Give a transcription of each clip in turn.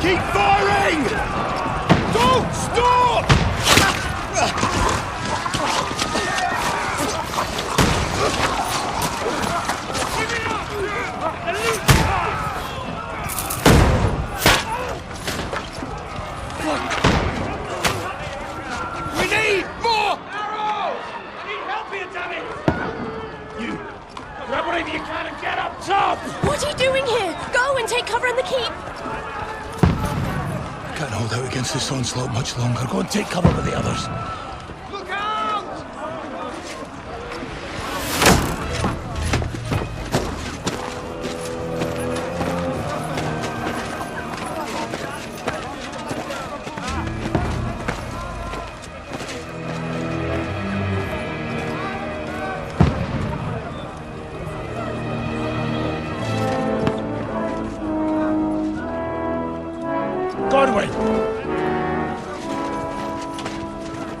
Keep firing! Don't stop! We need more arrows! I need help here, damn it! You grab whatever you can and get up top! What are you doing here? Go and take cover in the keep! Can't hold out against this onslaught much longer. Go and take cover with the others. Look out! Godwin!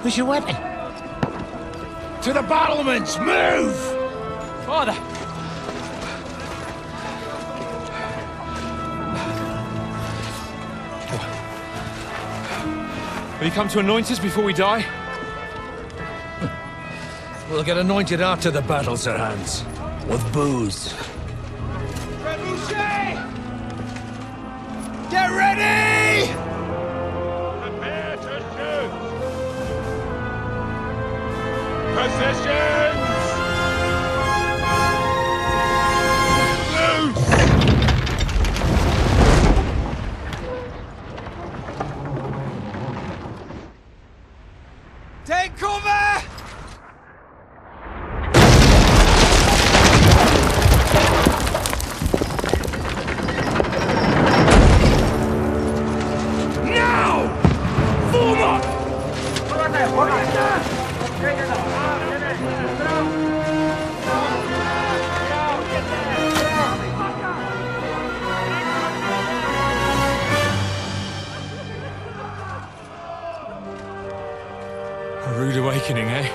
Where's your weapon? To the battlements! Move! Father! Will you come to anoint us before we die? We'll get anointed after the battles are hands. With booze. Trebuchet! Get ready! Prepare to shoot! Positions! Loose! Take cover! Now! Form up! A rude awakening, eh?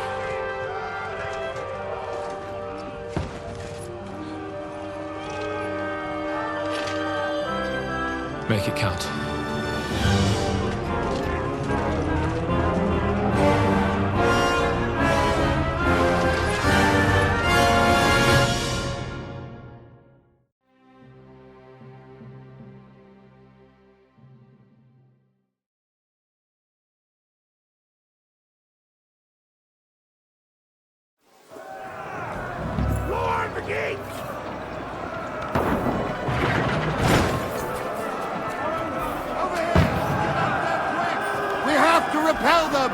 Make it count. War begins! We have to repel them!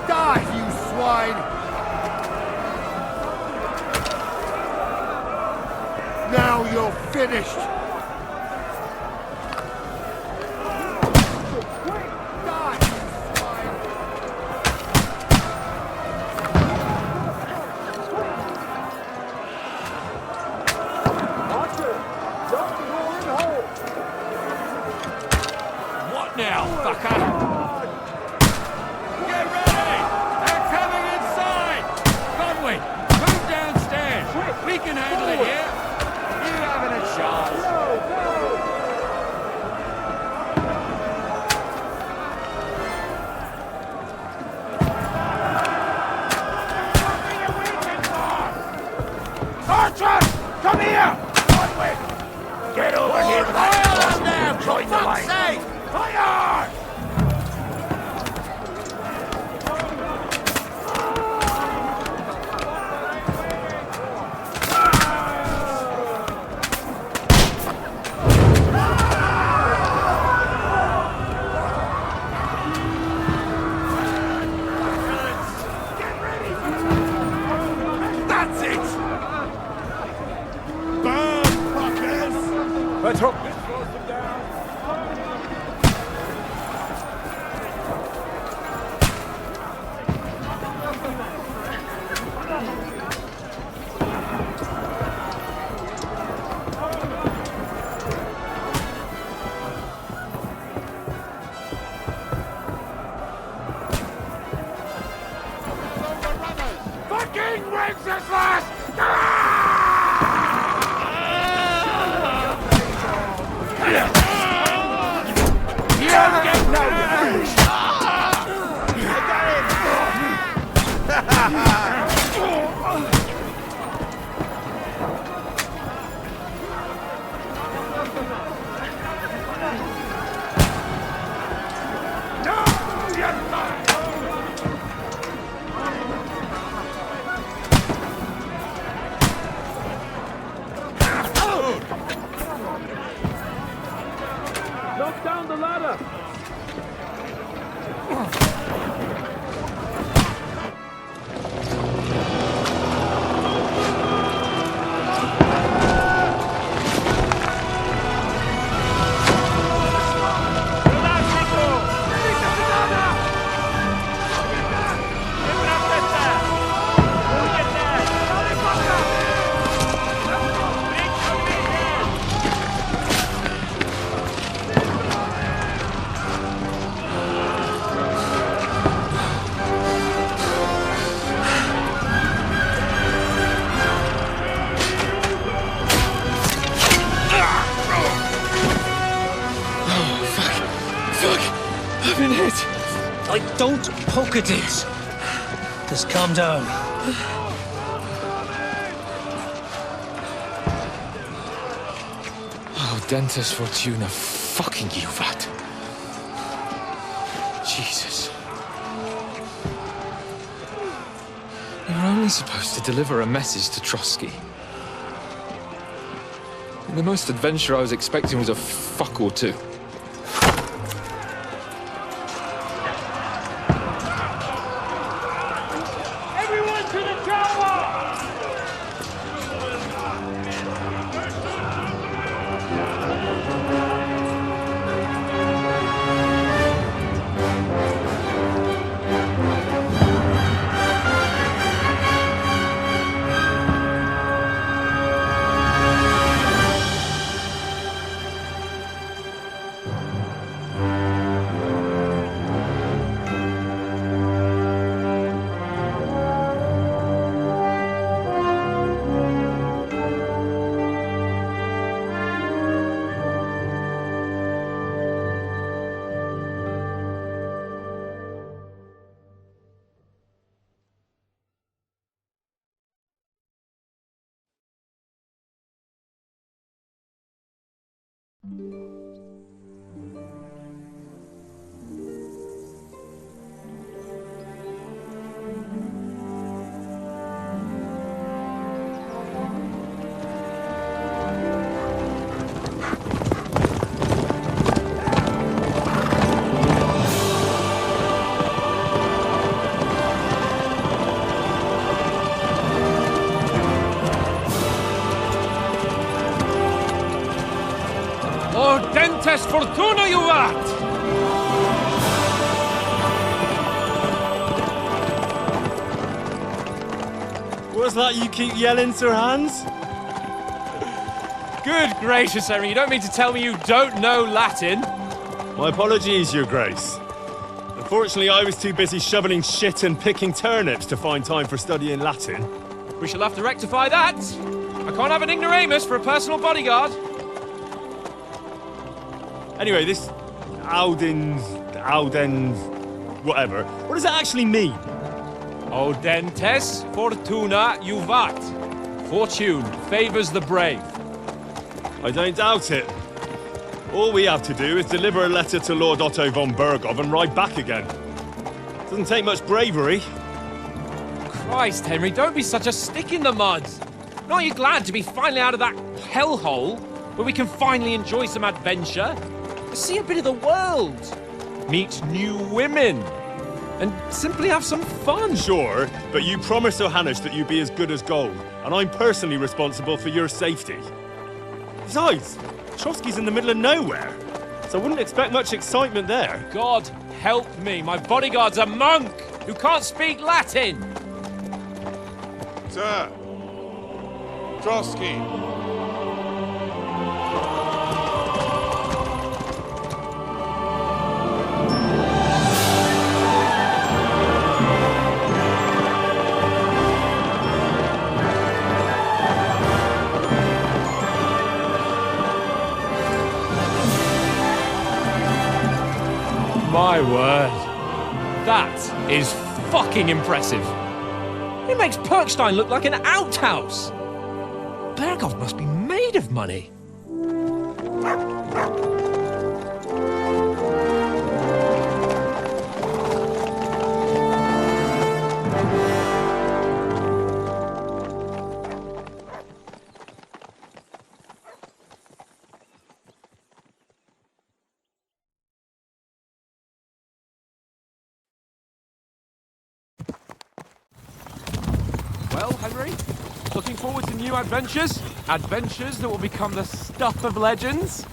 Die, you swine! Now you're finished! Die, you swine! What now, fucker? Get ready! They're coming inside! Godwin, move downstairs. We can handle it here. You haven't a chance! Archer! Come here! Godwin! Get over here with that! Join the line! Fire! don't get no Knock down the ladder! I've been hit. Don't poke at it. Just calm down. Oh, Dentes Fortuna, fucking you, Vat. Jesus. You were only supposed to deliver a message to Trotsky. And the most adventure I was expecting was a fuck or two. Everyone to the tower! Dentes Fortuna, you vat! What's that you keep yelling, Sir Hans? Good gracious, Henry, you don't mean to tell me you don't know Latin? My apologies, Your Grace. Unfortunately, I was too busy shoveling shit and picking turnips to find time for studying Latin. We shall have to rectify that. I can't have an ignoramus for a personal bodyguard. Anyway, this Audens, whatever. What does that actually mean? O Dentes Fortuna Juvat. Fortune favors the brave. I don't doubt it. All we have to do is deliver a letter to Lord Otto von Bergov and ride back again. Doesn't take much bravery. Christ, Henry, don't be such a stick in the mud. Aren't you glad to be finally out of that hellhole where we can finally enjoy some adventure? See a bit of the world, meet new women, and simply have some fun. Sure, but you promised Johannes that you'd be as good as gold, and I'm personally responsible for your safety. Besides, Trotsky's in the middle of nowhere, so I wouldn't expect much excitement there. God help me, my bodyguard's a monk who can't speak Latin. Sir, Trotsky. My word. That is fucking impressive. It makes Perkstein look like an outhouse. Berghoff must be made of money. Well, Henry, looking forward to new adventures? Adventures that will become the stuff of legends?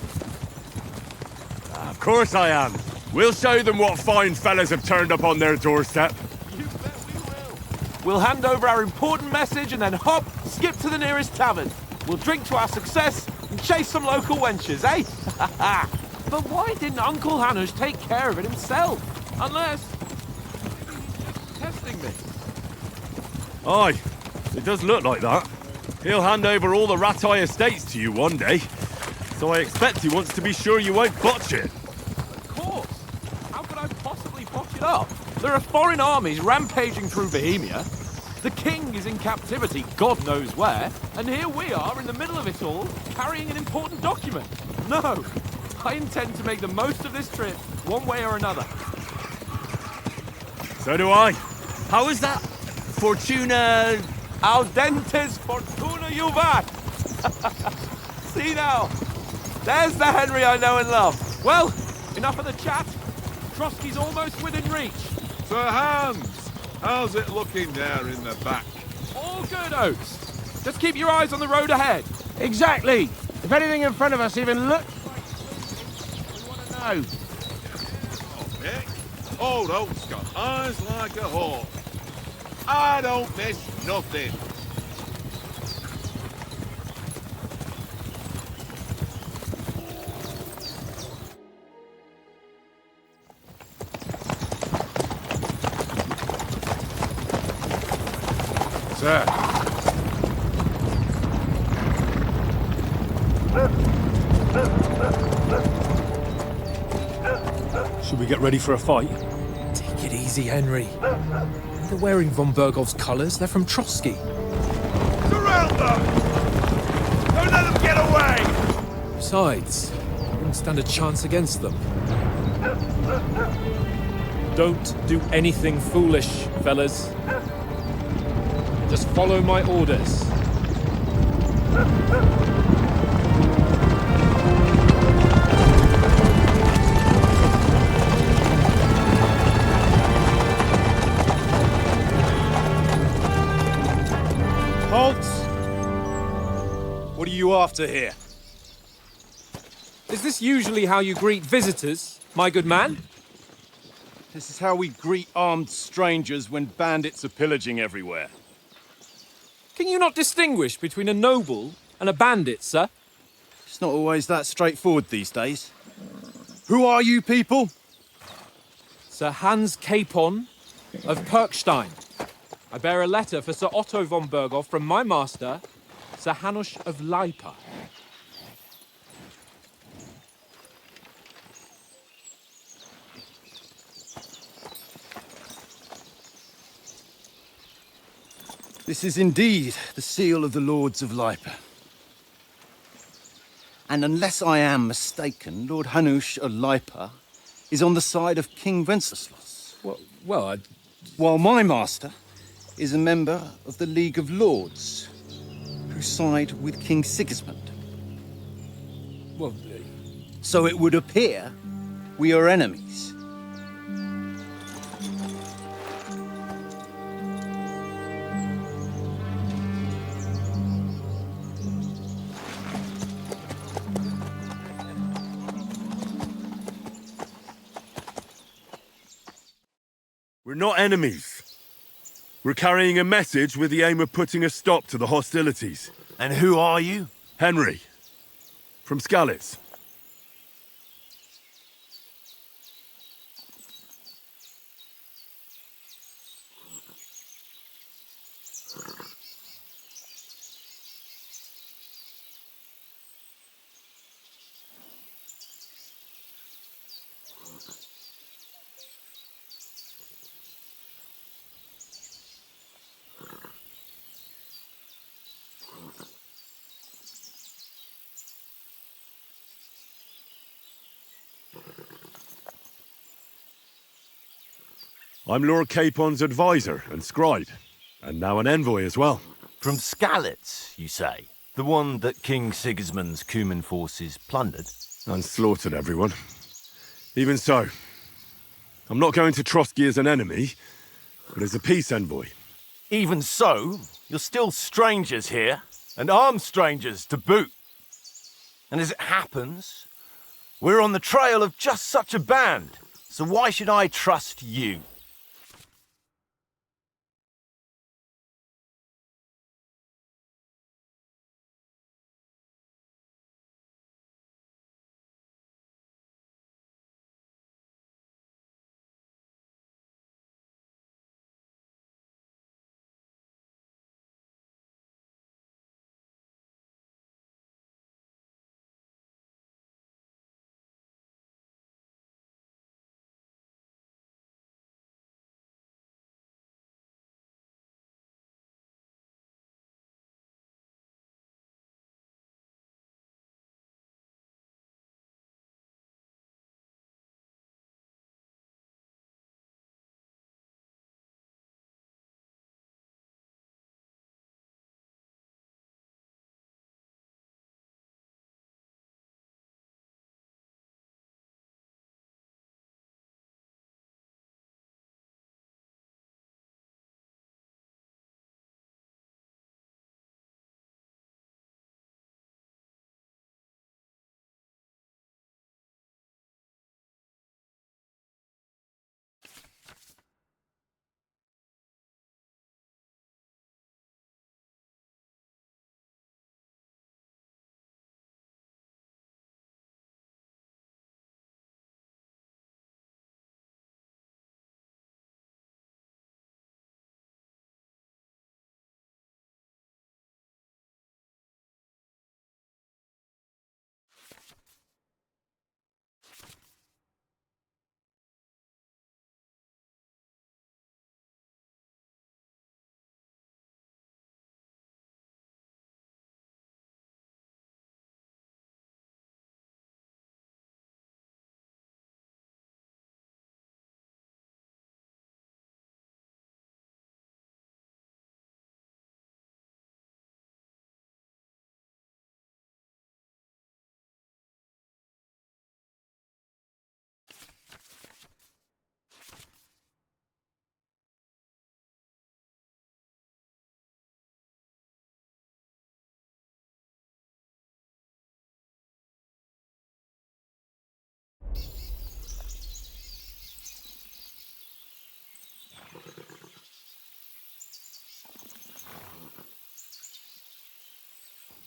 Of course I am. We'll show them what fine fellas have turned up on their doorstep. You bet we will. We'll hand over our important message and then hop, skip to the nearest tavern. We'll drink to our success and chase some local wenches, eh? But why didn't Uncle Hanush take care of it himself? Unless... he's just testing this. Aye, it does look like that. He'll hand over all the Ratai estates to you one day. So I expect he wants to be sure you won't botch it. Of course. How could I possibly botch it up? There are foreign armies rampaging through Bohemia. The king is in captivity, God knows where. And here we are in the middle of it all, carrying an important document. No, I intend to make the most of this trip, one way or another. So do I. How is that? Fortuna... Audentes fortuna juvat! See now, there's the Henry I know and love. Well, enough of the chat. Trotsky's almost within reach. Sir Hans, how's it looking there in the back? All good, Oates. Just keep your eyes on the road ahead. Exactly. If anything in front of us even looks like we want to know. Oh, Nick. Old Oat's got eyes like a hawk. I don't miss nothing. Sir. Should we get ready for a fight? Take it easy, Henry. They're wearing von Berghoff's colours. They're from Trotsky. Surround them! Don't let them get away! Besides, we wouldn't stand a chance against them. Don't do anything foolish, fellas. Just follow my orders. Halt! What are you after here? Is this usually how you greet visitors, my good man? This is how we greet armed strangers when bandits are pillaging everywhere. Can you not distinguish between a noble and a bandit, sir? It's not always that straightforward these days. Who are you people? Sir Hans Capon of Perkstein. I bear a letter for Sir Otto von Berghoff from my master, Sir Hanush of Lipa. This is indeed the seal of the Lords of Lipa. And unless I am mistaken, Lord Hanush of Lipa is on the side of King Wenceslas. While my master is a member of the League of Lords, who side with King Sigismund. So it would appear we are enemies. We're not enemies. We're carrying a message with the aim of putting a stop to the hostilities. And who are you? Henry, from Skalitz. I'm Lord Capon's advisor and scribe, and now an envoy as well. From Skalitz, you say? The one that King Sigismund's Cuman forces plundered? And slaughtered everyone. Even so, I'm not going to Trotsky as an enemy, but as a peace envoy. Even so, you're still strangers here, and armed strangers to boot. And as it happens, we're on the trail of just such a band, so why should I trust you?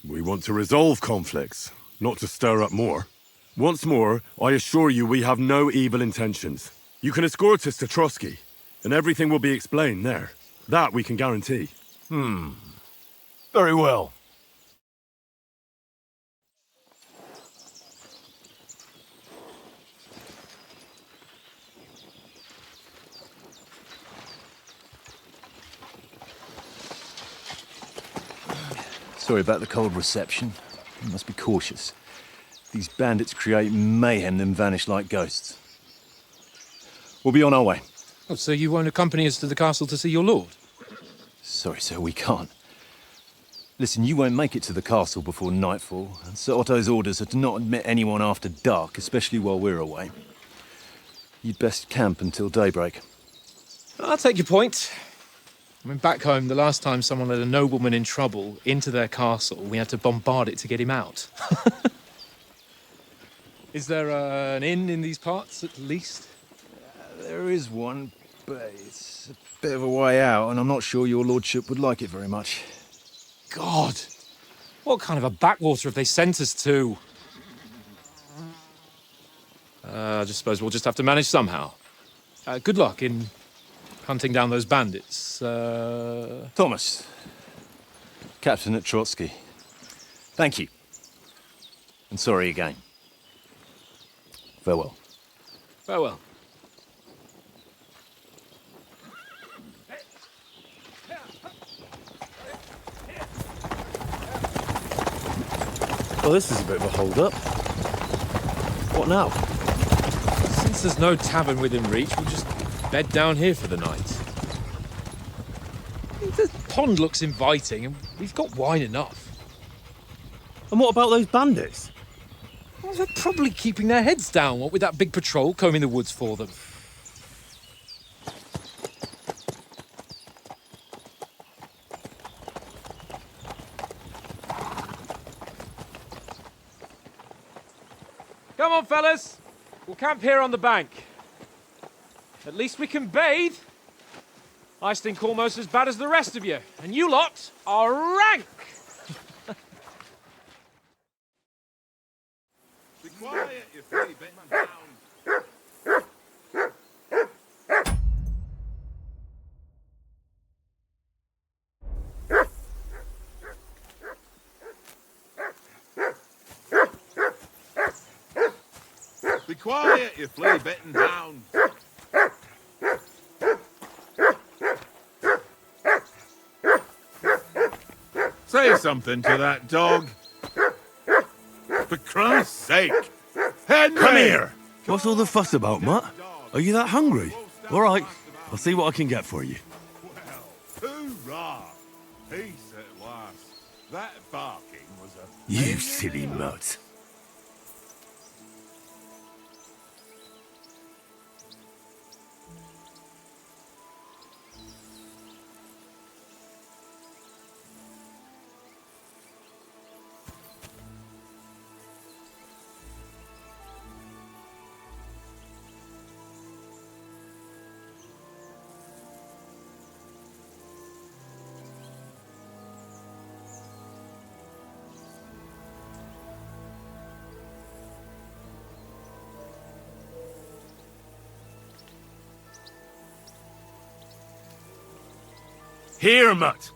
We want to resolve conflicts, not to stir up more. Once more, I assure you we have no evil intentions. You can escort us to Trotsky, and everything will be explained there. That we can guarantee. Very well. Sorry about the cold reception. You must be cautious. These bandits create mayhem, then vanish like ghosts. We'll be on our way. Oh, so you won't accompany us to the castle to see your lord? Sorry, sir, we can't. Listen, you won't make it to the castle before nightfall, and Sir Otto's orders are to not admit anyone after dark, especially while we're away. You'd best camp until daybreak. I'll take your point. I mean, back home, the last time someone let a nobleman in trouble into their castle, we had to bombard it to get him out. Is there an inn in these parts, at least? There is one, but it's a bit of a way out, and I'm not sure your lordship would like it very much. God! What kind of a backwater have they sent us to? I just suppose we'll just have to manage somehow. Good luck in hunting down those bandits. Thomas, captain at Trotsky. Thank you. And sorry again. Farewell. Farewell. Well, this is a bit of a hold-up. What now? Since there's no tavern within reach, we'll just bed down here for the night. The pond looks inviting, and we've got wine enough. And what about those bandits? Well, they're probably keeping their heads down, what with that big patrol combing the woods for them. Come on, fellas. We'll camp here on the bank. At least we can bathe. I stink almost as bad as the rest of you, and you lot are rank! Be quiet, you filthy bit down. Be quiet, you flea bitten down. Say something to that dog. For Christ's sake. Henry! Come here! What's all the fuss about, Mutt? Are you that hungry? All right, I'll see what I can get for you. Well, hoorah! Peace at last. That barking was a... You silly mutt. Here, Mutt.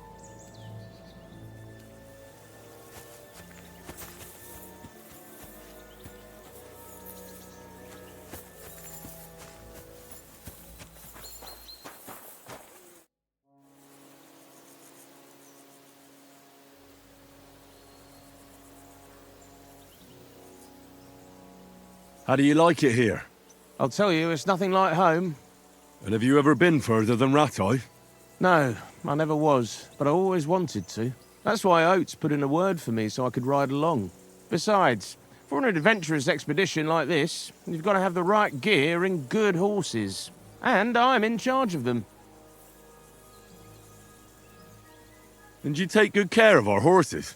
How do you like it here? I'll tell you, it's nothing like home. And have you ever been further than Rattay? No, I never was, but I always wanted to. That's why Oates put in a word for me so I could ride along. Besides, for an adventurous expedition like this, you've got to have the right gear and good horses. And I'm in charge of them. And you take good care of our horses.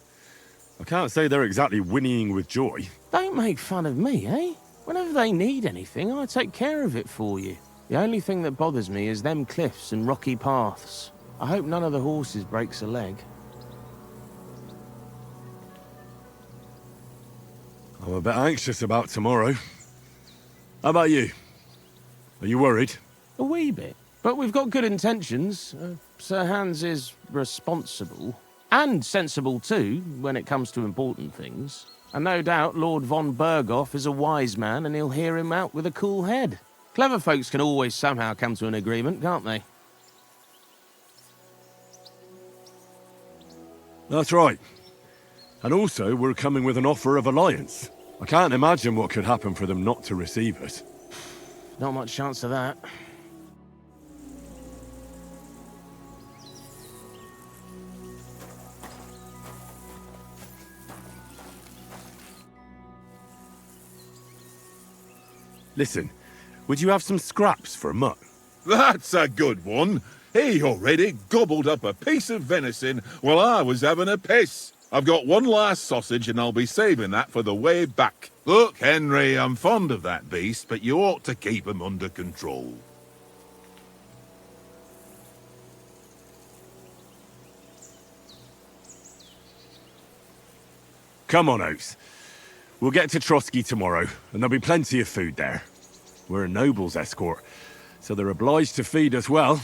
I can't say they're exactly whinnying with joy. Don't make fun of me, eh? Whenever they need anything, I take care of it for you. The only thing that bothers me is them cliffs and rocky paths. I hope none of the horses breaks a leg. I'm a bit anxious about tomorrow. How about you? Are you worried? A wee bit. But we've got good intentions. Sir Hans is responsible. And sensible too, when it comes to important things. And no doubt Lord von Berghoff is a wise man and he'll hear him out with a cool head. Clever folks can always somehow come to an agreement, can't they? That's right. And also, we're coming with an offer of alliance. I can't imagine what could happen for them not to receive us. Not much chance of that. Listen, would you have some scraps for Mutt? That's a good one. He already gobbled up a piece of venison while I was having a piss. I've got one last sausage and I'll be saving that for the way back. Look, Henry, I'm fond of that beast, but you ought to keep him under control. Come on, Oates. We'll get to Trotsky tomorrow, and there'll be plenty of food there. We're a noble's escort, so they're obliged to feed us well.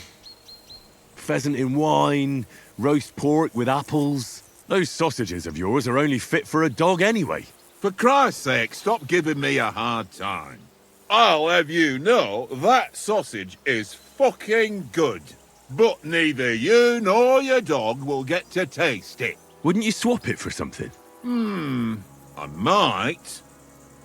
Pheasant in wine, roast pork with apples. Those sausages of yours are only fit for a dog anyway. For Christ's sake, stop giving me a hard time. I'll have you know that sausage is fucking good. But neither you nor your dog will get to taste it. Wouldn't you swap it for something? I might.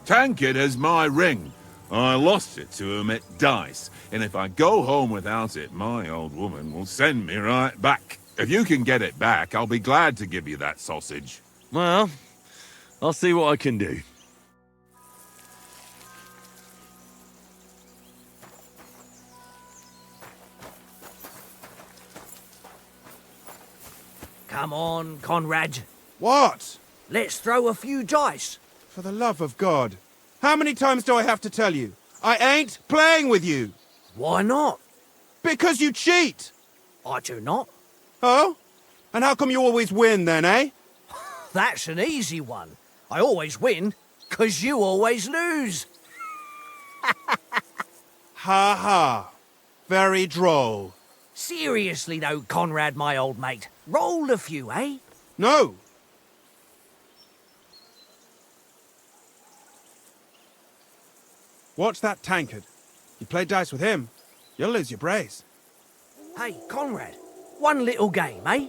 Tankard has my ring. I lost it to him at dice, and if I go home without it, my old woman will send me right back. If you can get it back, I'll be glad to give you that sausage. Well, I'll see what I can do. Come on, Conrad. What? Let's throw a few dice. For the love of God. How many times do I have to tell you? I ain't playing with you. Why not? Because you cheat. I do not. Oh? And how come you always win then, eh? That's an easy one. I always win, 'cause you always lose. Ha ha. Very droll. Seriously though, Conrad, my old mate. Roll a few, eh? No. Watch that tankard. You play dice with him, you'll lose your brace. Hey, Conrad, one little game, eh?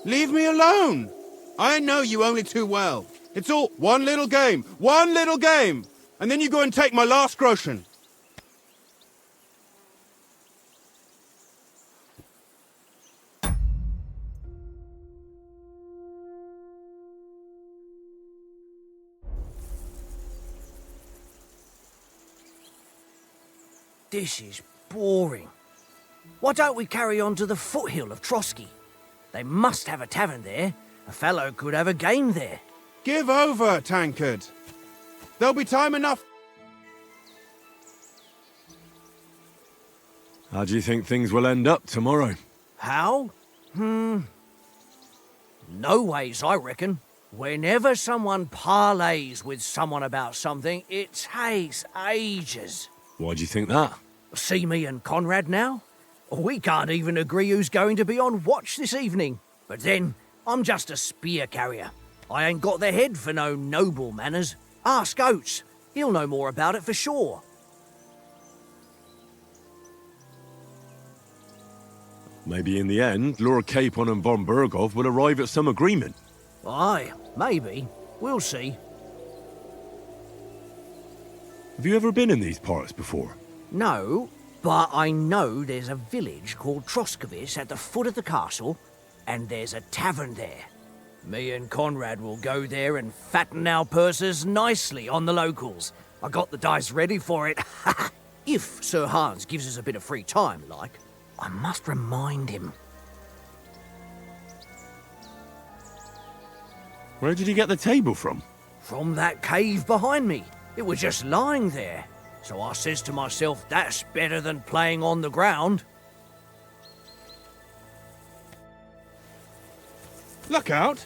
Leave me alone. I know you only too well. It's all one little game, and then you go and take my last groschen. This is boring. Why don't we carry on to the foothill of Trotsky? They must have a tavern there. A fellow could have a game there. Give over, tankard. There'll be time enough. How do you think things will end up tomorrow? How? No ways, I reckon. Whenever someone parleys with someone about something, it takes ages. Why do you think that? See me and Conrad now? We can't even agree who's going to be on watch this evening. But then, I'm just a spear carrier. I ain't got the head for no noble manners. Ask Oates. He'll know more about it for sure. Maybe in the end, Lord Capon and von Berghoff will arrive at some agreement. Aye, maybe. We'll see. Have you ever been in these parts before? No, but I know there's a village called Troskovice at the foot of the castle, and there's a tavern there. Me and Conrad will go there and fatten our purses nicely on the locals. I got the dice ready for it. If Sir Hans gives us a bit of free time, like. I must remind him. Where did you get the table from? From that cave behind me. It was just lying there. So I says to myself, that's better than playing on the ground. Look out!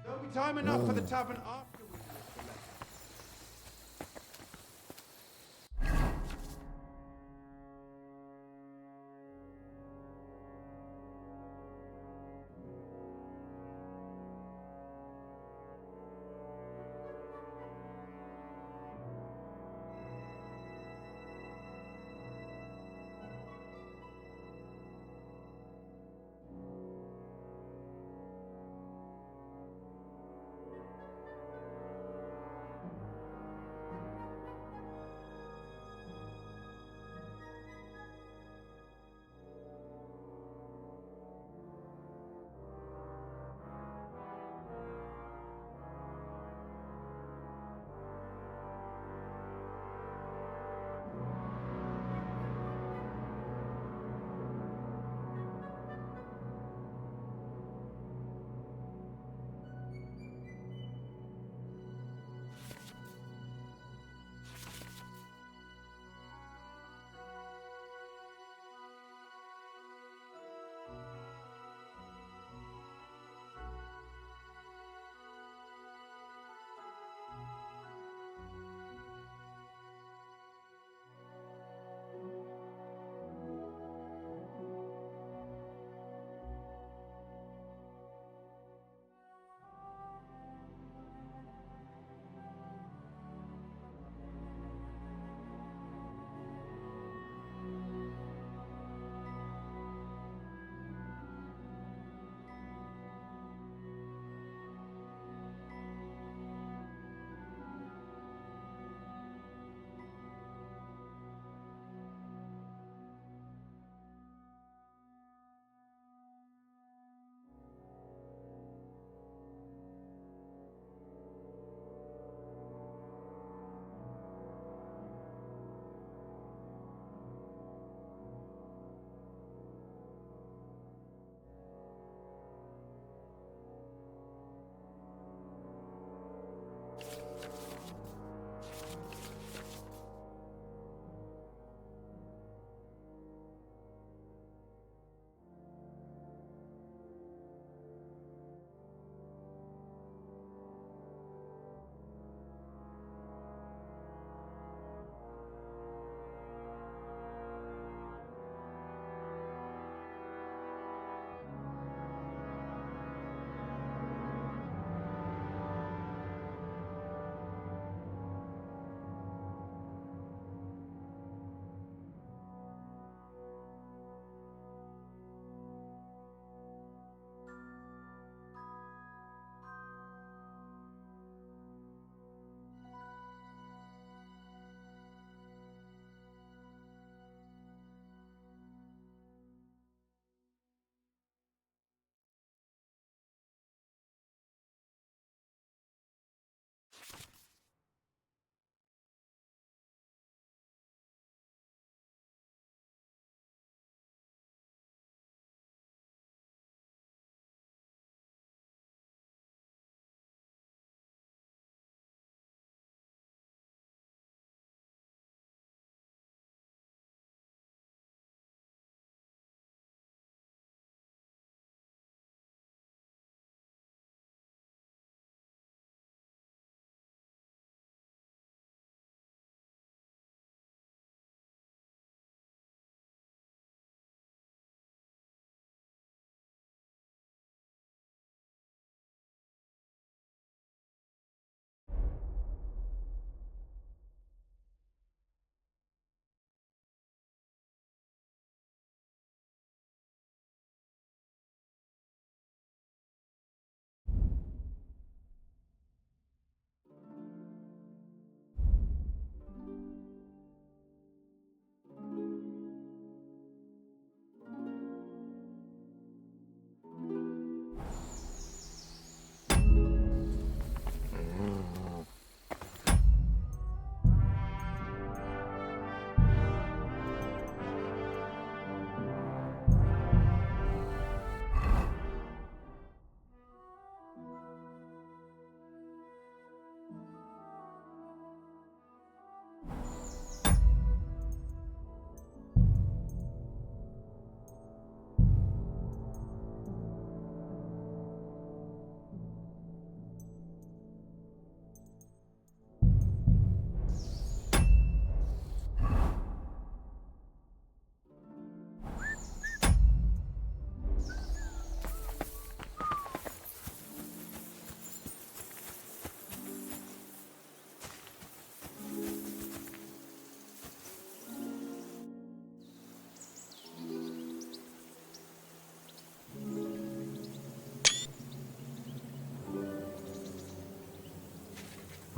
There'll be time enough for the tavern after we finish the lesson.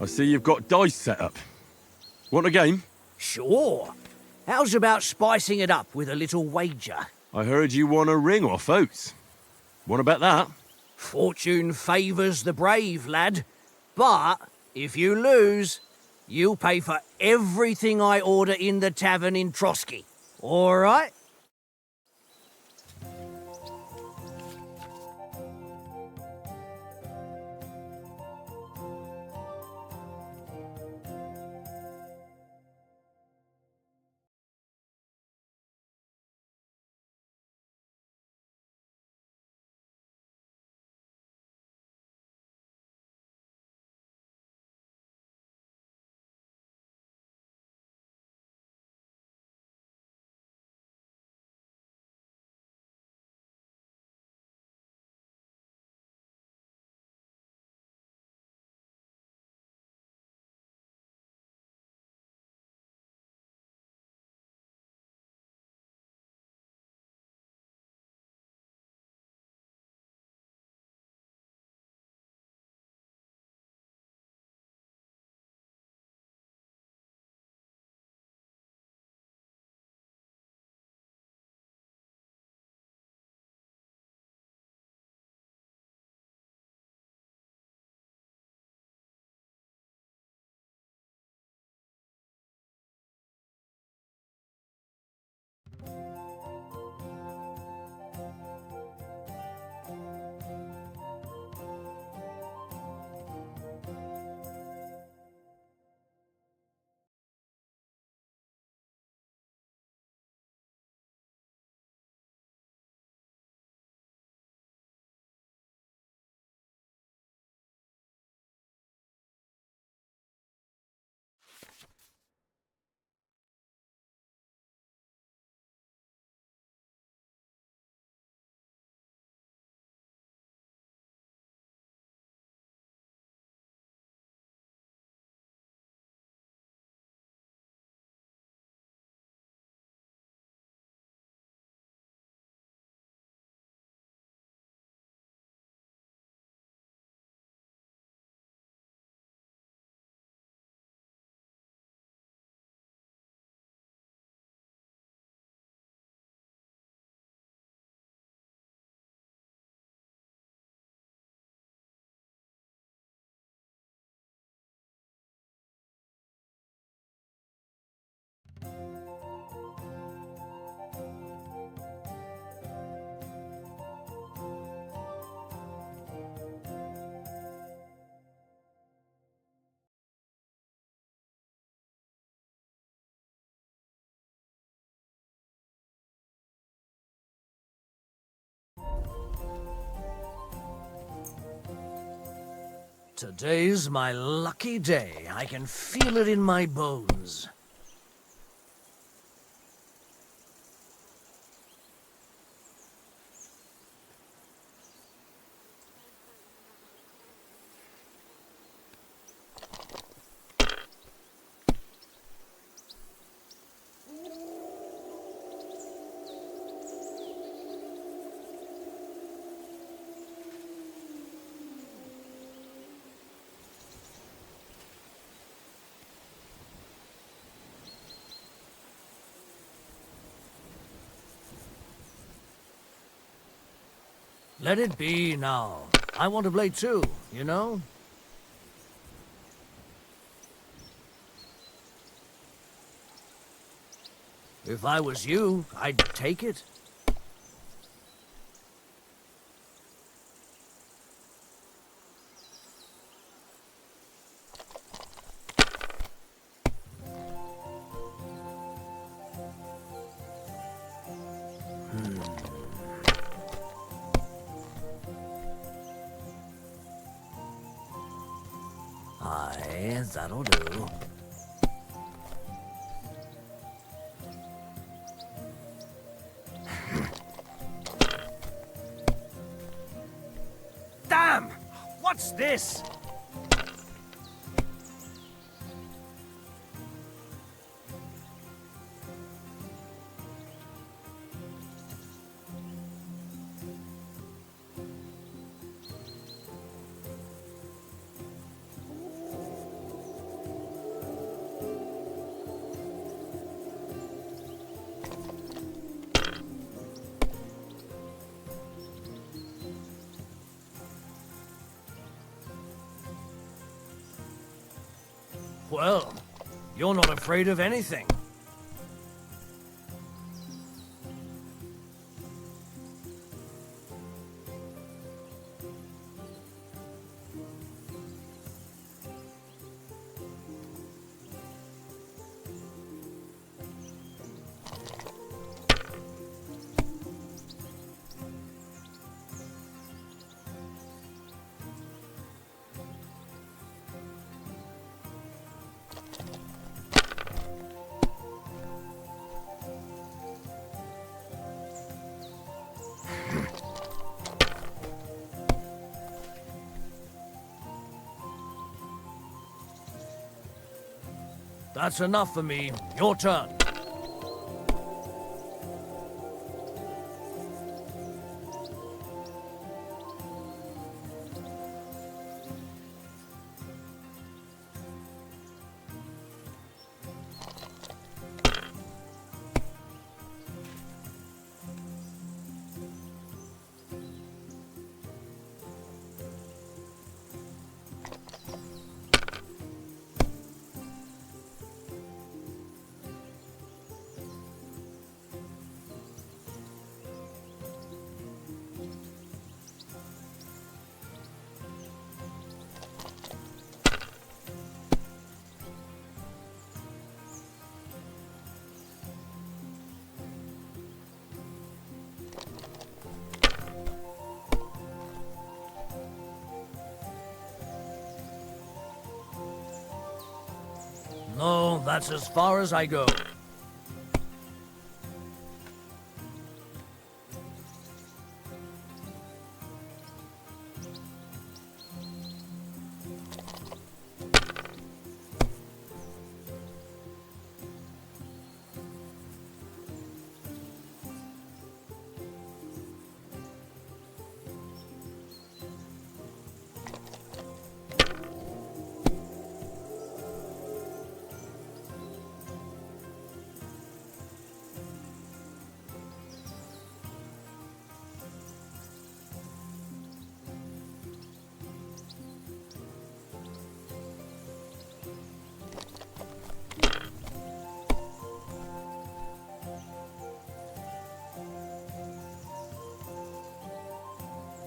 I see you've got dice set up. Want a game? Sure. How's about spicing it up with a little wager? I heard you won a ring off Oates. Want to bet that? Fortune favours the brave, lad. But if you lose, you'll pay for everything I order in the tavern in Trotsky. All right? Today's my lucky day. I can feel it in my bones. Let it be now. I want to play too, you know? If I was you, I'd take it. Aye, that'll do. Damn! What's this? Well, you're not afraid of anything. That's enough for me. Your turn. No, that's as far as I go.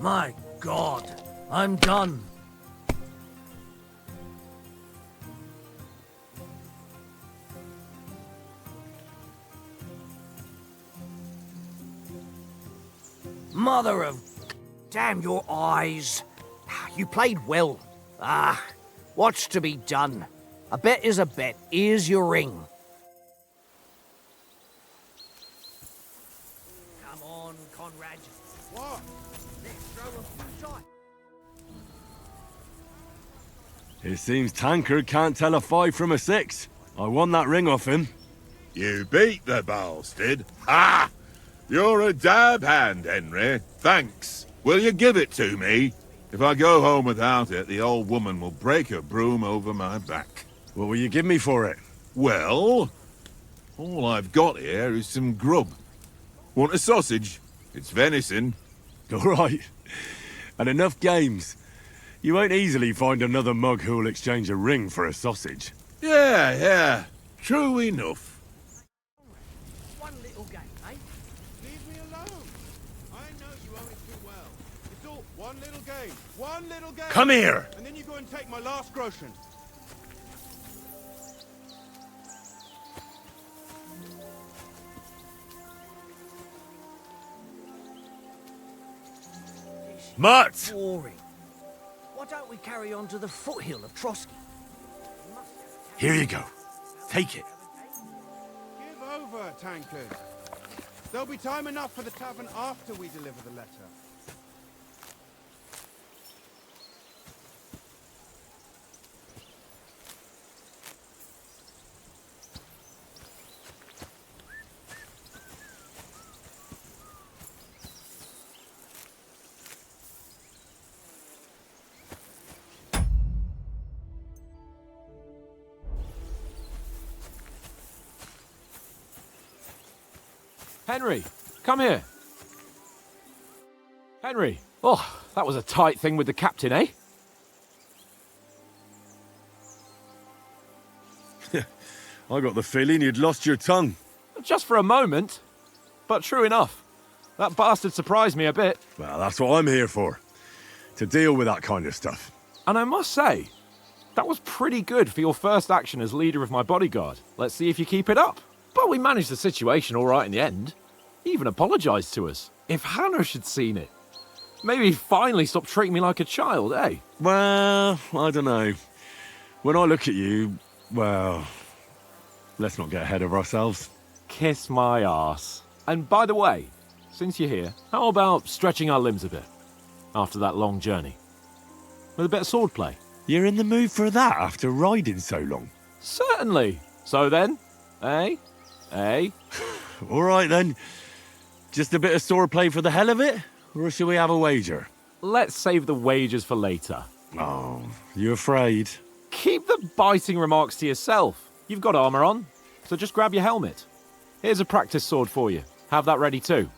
My God, I'm done. Mother of... Damn your eyes. You played well. What's to be done? A bet is a bet. Here's your ring. Come on, Conrad. What? Let's throw a few dice. It seems Tankard can't tell a 5 from a 6. I won that ring off him. You beat the bastard. Ha! You're a dab hand, Henry. Thanks. Will you give it to me? If I go home without it, the old woman will break her broom over my back. What will you give me for it? Well, all I've got here is some grub. Want a sausage? It's venison. All right. And enough games. You won't easily find another mug who'll exchange a ring for a sausage. Yeah. True enough. One little game, eh? Leave me alone. I know you only too well. It's all one little game. One little game. Come here! And then you go and take my last groschen. Mutt! Boring. Why don't we carry on to the foothill of Trotsky? Here you go. Take it. Give over, Tankard. There'll be time enough for the tavern after we deliver the letter. Henry, come here. Henry. Oh, that was a tight thing with the captain, eh? I got the feeling you'd lost your tongue. Just for a moment. But true enough. That bastard surprised me a bit. Well, that's what I'm here for. To deal with that kind of stuff. And I must say, that was pretty good for your first action as leader of my bodyguard. Let's see if you keep it up. But we managed the situation all right in the end. He even apologised to us. If Hanush had seen it, maybe he'd finally stop treating me like a child, eh? Well, I don't know. When I look at you, well, let's not get ahead of ourselves. Kiss my arse. And by the way, since you're here, how about stretching our limbs a bit after that long journey? With a bit of swordplay. You're in the mood for that after riding so long? Certainly. So then, eh? Eh? All right then. Just a bit of swordplay for the hell of it? Or shall we have a wager? Let's save the wagers for later. Oh, you afraid? Keep the biting remarks to yourself. You've got armour on, so just grab your helmet. Here's a practice sword for you. Have that ready too.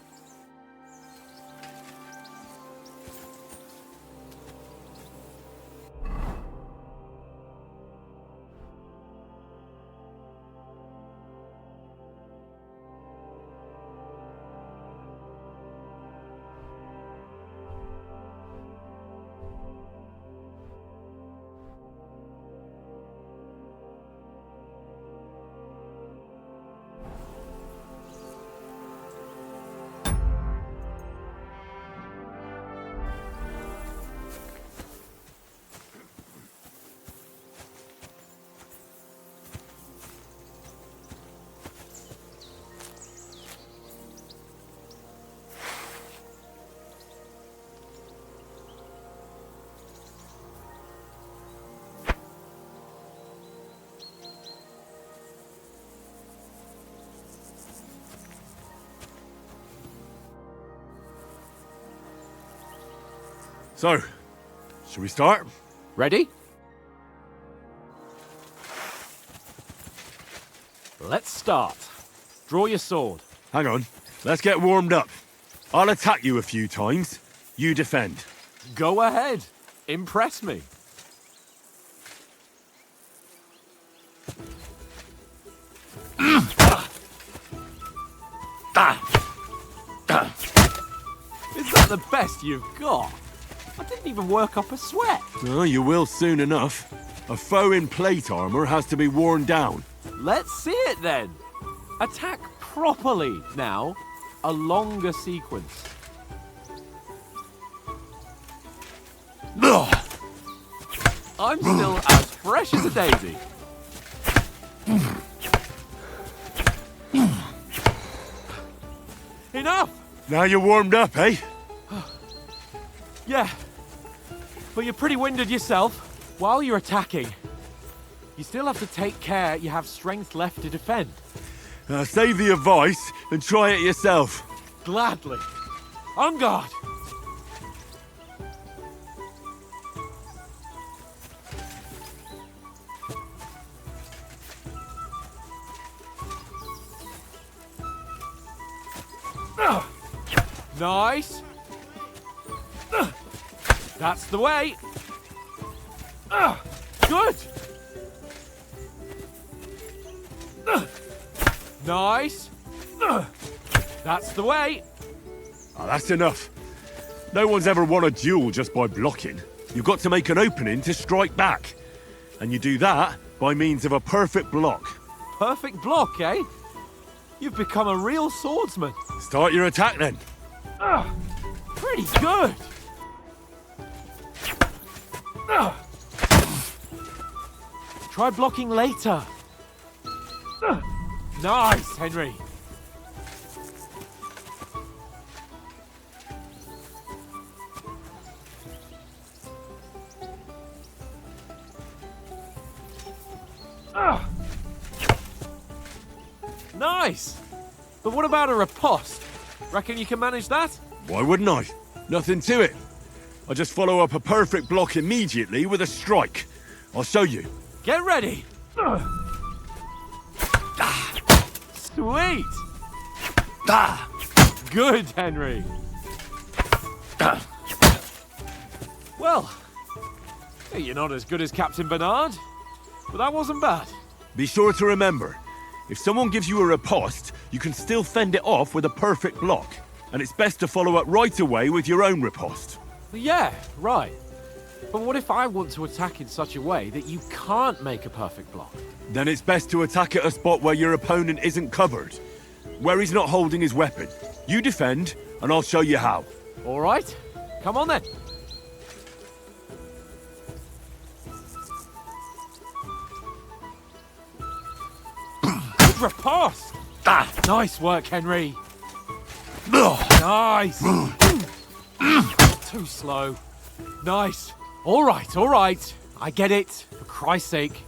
So, shall we start? Ready? Let's start. Draw your sword. Hang on. Let's get warmed up. I'll attack you a few times. You defend. Go ahead. Impress me. Is that the best you've got? I didn't even work up a sweat. Oh, you will soon enough. A foe in plate armor has to be worn down. Let's see it then. Attack properly now. A longer sequence. Ugh. I'm still as fresh as a daisy. Enough! Now you're warmed up, eh? Yeah. But you're pretty winded yourself. While you're attacking, you still have to take care you have strength left to defend. Save the advice and try it yourself. Gladly. On guard! Nice. That's the way. Good. Nice. That's the way. Oh, that's enough. No one's ever won a duel just by blocking. You've got to make an opening to strike back. And you do that by means of a perfect block. Perfect block, eh? You've become a real swordsman. Start your attack then. Pretty good. Try blocking later. Nice, Henry. Nice. But what about a riposte? Reckon you can manage that? Why wouldn't I? Nothing to it. I just follow up a perfect block immediately with a strike. I'll show you. Get ready. Sweet. Good, Henry. Well, you're not as good as Captain Bernard, but that wasn't bad. Be sure to remember, if someone gives you a riposte, you can still fend it off with a perfect block. And it's best to follow up right away with your own riposte. Yeah, right. But what if I want to attack in such a way that you can't make a perfect block? Then it's best to attack at a spot where your opponent isn't covered. Where he's not holding his weapon. You defend, and I'll show you how. All right. Come on then. Good riposte! Nice work, Henry. Nice. Too slow. Nice. All right. I get it. For Christ's sake.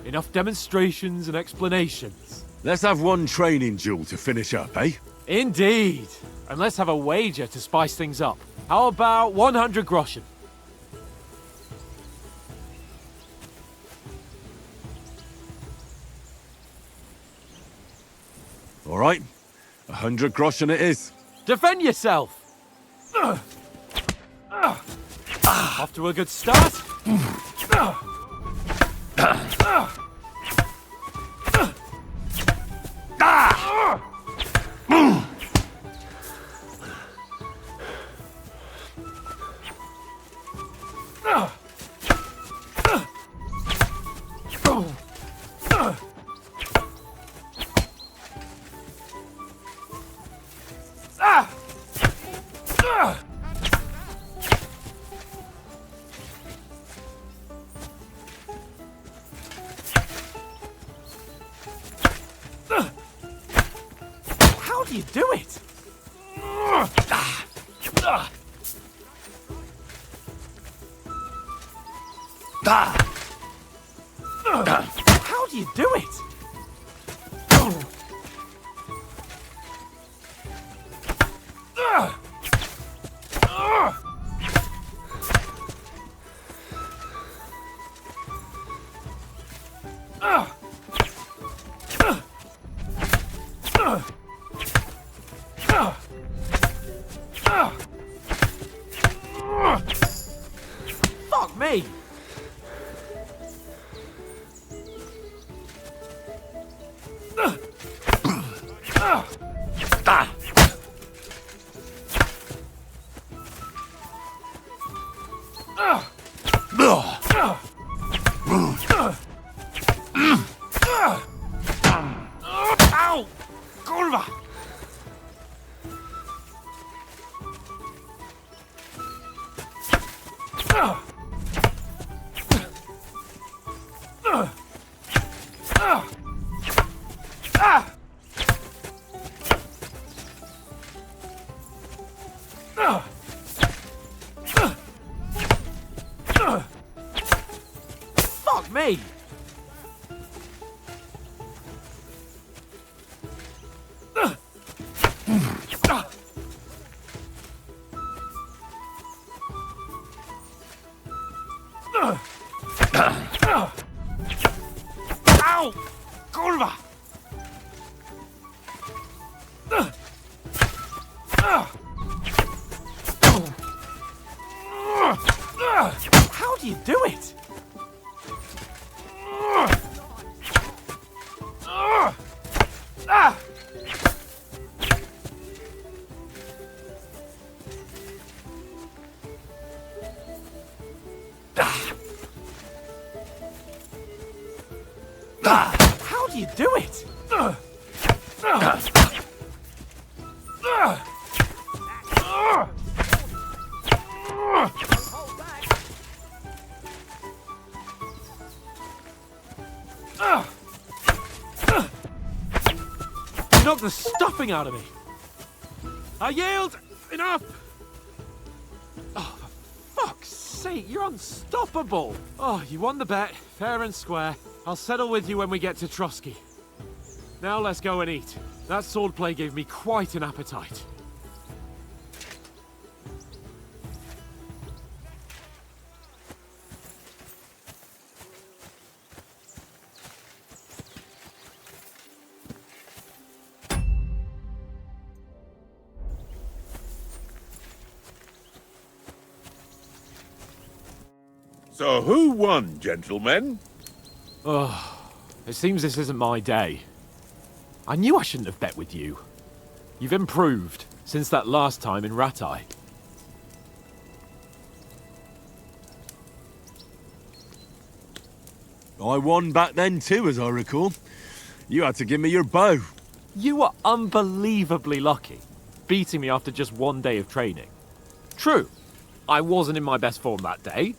Enough demonstrations and explanations. Let's have one training duel to finish up, eh? Indeed. And let's have a wager to spice things up. How about 100 groschen? All right. 100 groschen it is. Defend yourself! Off to a good start. How do you do it? How do you do it? Fuck me! Ow! Kurwa! Fuck me! Ow! Kurwa! How do you do it? How do you do it? You knocked the stuffing out of me. I yield. Enough. Oh, for fuck's sake, you're unstoppable. Oh, you won the bet, fair and square. I'll settle with you when we get to Trotsky. Now let's go and eat. That swordplay gave me quite an appetite. So who won, gentlemen? Oh, It seems this isn't my day. I knew I shouldn't have bet with you. You've improved since that last time in Ratai. I won back then too, as I recall. You had to give me your bow. You were unbelievably lucky, beating me after just one day of training. True, I wasn't in my best form that day.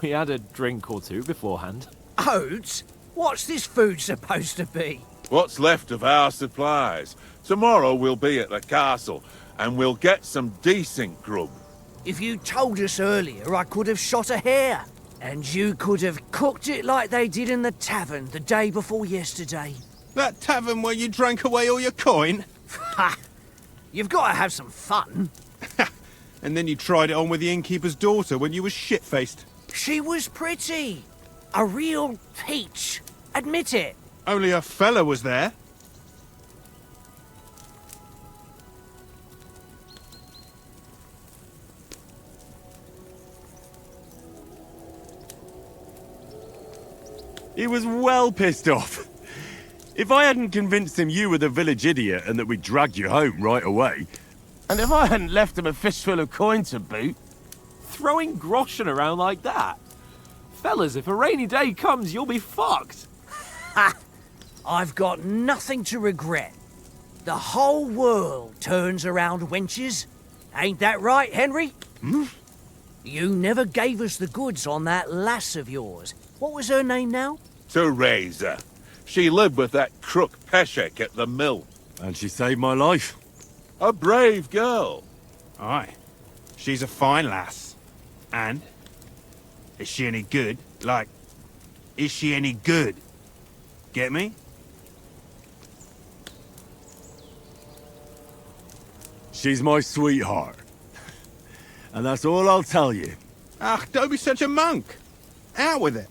We had a drink or two beforehand. Oates? What's this food supposed to be? What's left of our supplies. Tomorrow we'll be at the castle, and we'll get some decent grub. If you told us earlier, I could have shot a hare. And you could have cooked it like they did in the tavern the day before yesterday. That tavern where you drank away all your coin? Ha! You've got to have some fun. And then you tried it on with the innkeeper's daughter when you were shit-faced. She was pretty. A real peach. Admit it. Only a fella was there. He was well pissed off. If I hadn't convinced him you were the village idiot and that we'd dragged you home right away... And if I hadn't left him a fistful of coin to boot... Throwing groschen around like that? Fellas, if a rainy day comes, you'll be fucked. Ha! I've got nothing to regret. The whole world turns around wenches. Ain't that right, Henry? Hmm? You never gave us the goods on that lass of yours. What was her name now? Teresa. She lived with that crook Peshek at the mill. And she saved my life. A brave girl. Aye. She's a fine lass. And? Is she any good? Like, is she any good? Get me? She's my sweetheart. And that's all I'll tell you. Ah, don't be such a monk. Out with it.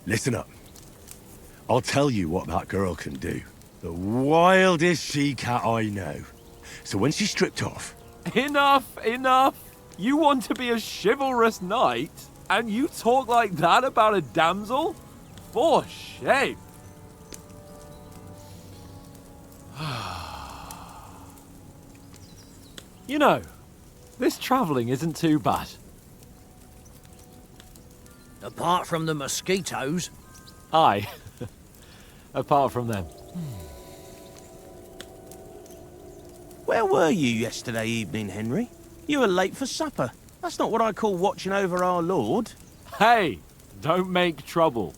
Listen up. I'll tell you what that girl can do. The wildest she-cat I know. So when she's stripped off... Enough, enough. You want to be a chivalrous knight, and you talk like that about a damsel? For shame. You know, this travelling isn't too bad. Apart from the mosquitoes. Aye. Apart from them. Where were you yesterday evening, Henry? You were late for supper. That's not what I call watching over our lord. Hey, don't make trouble.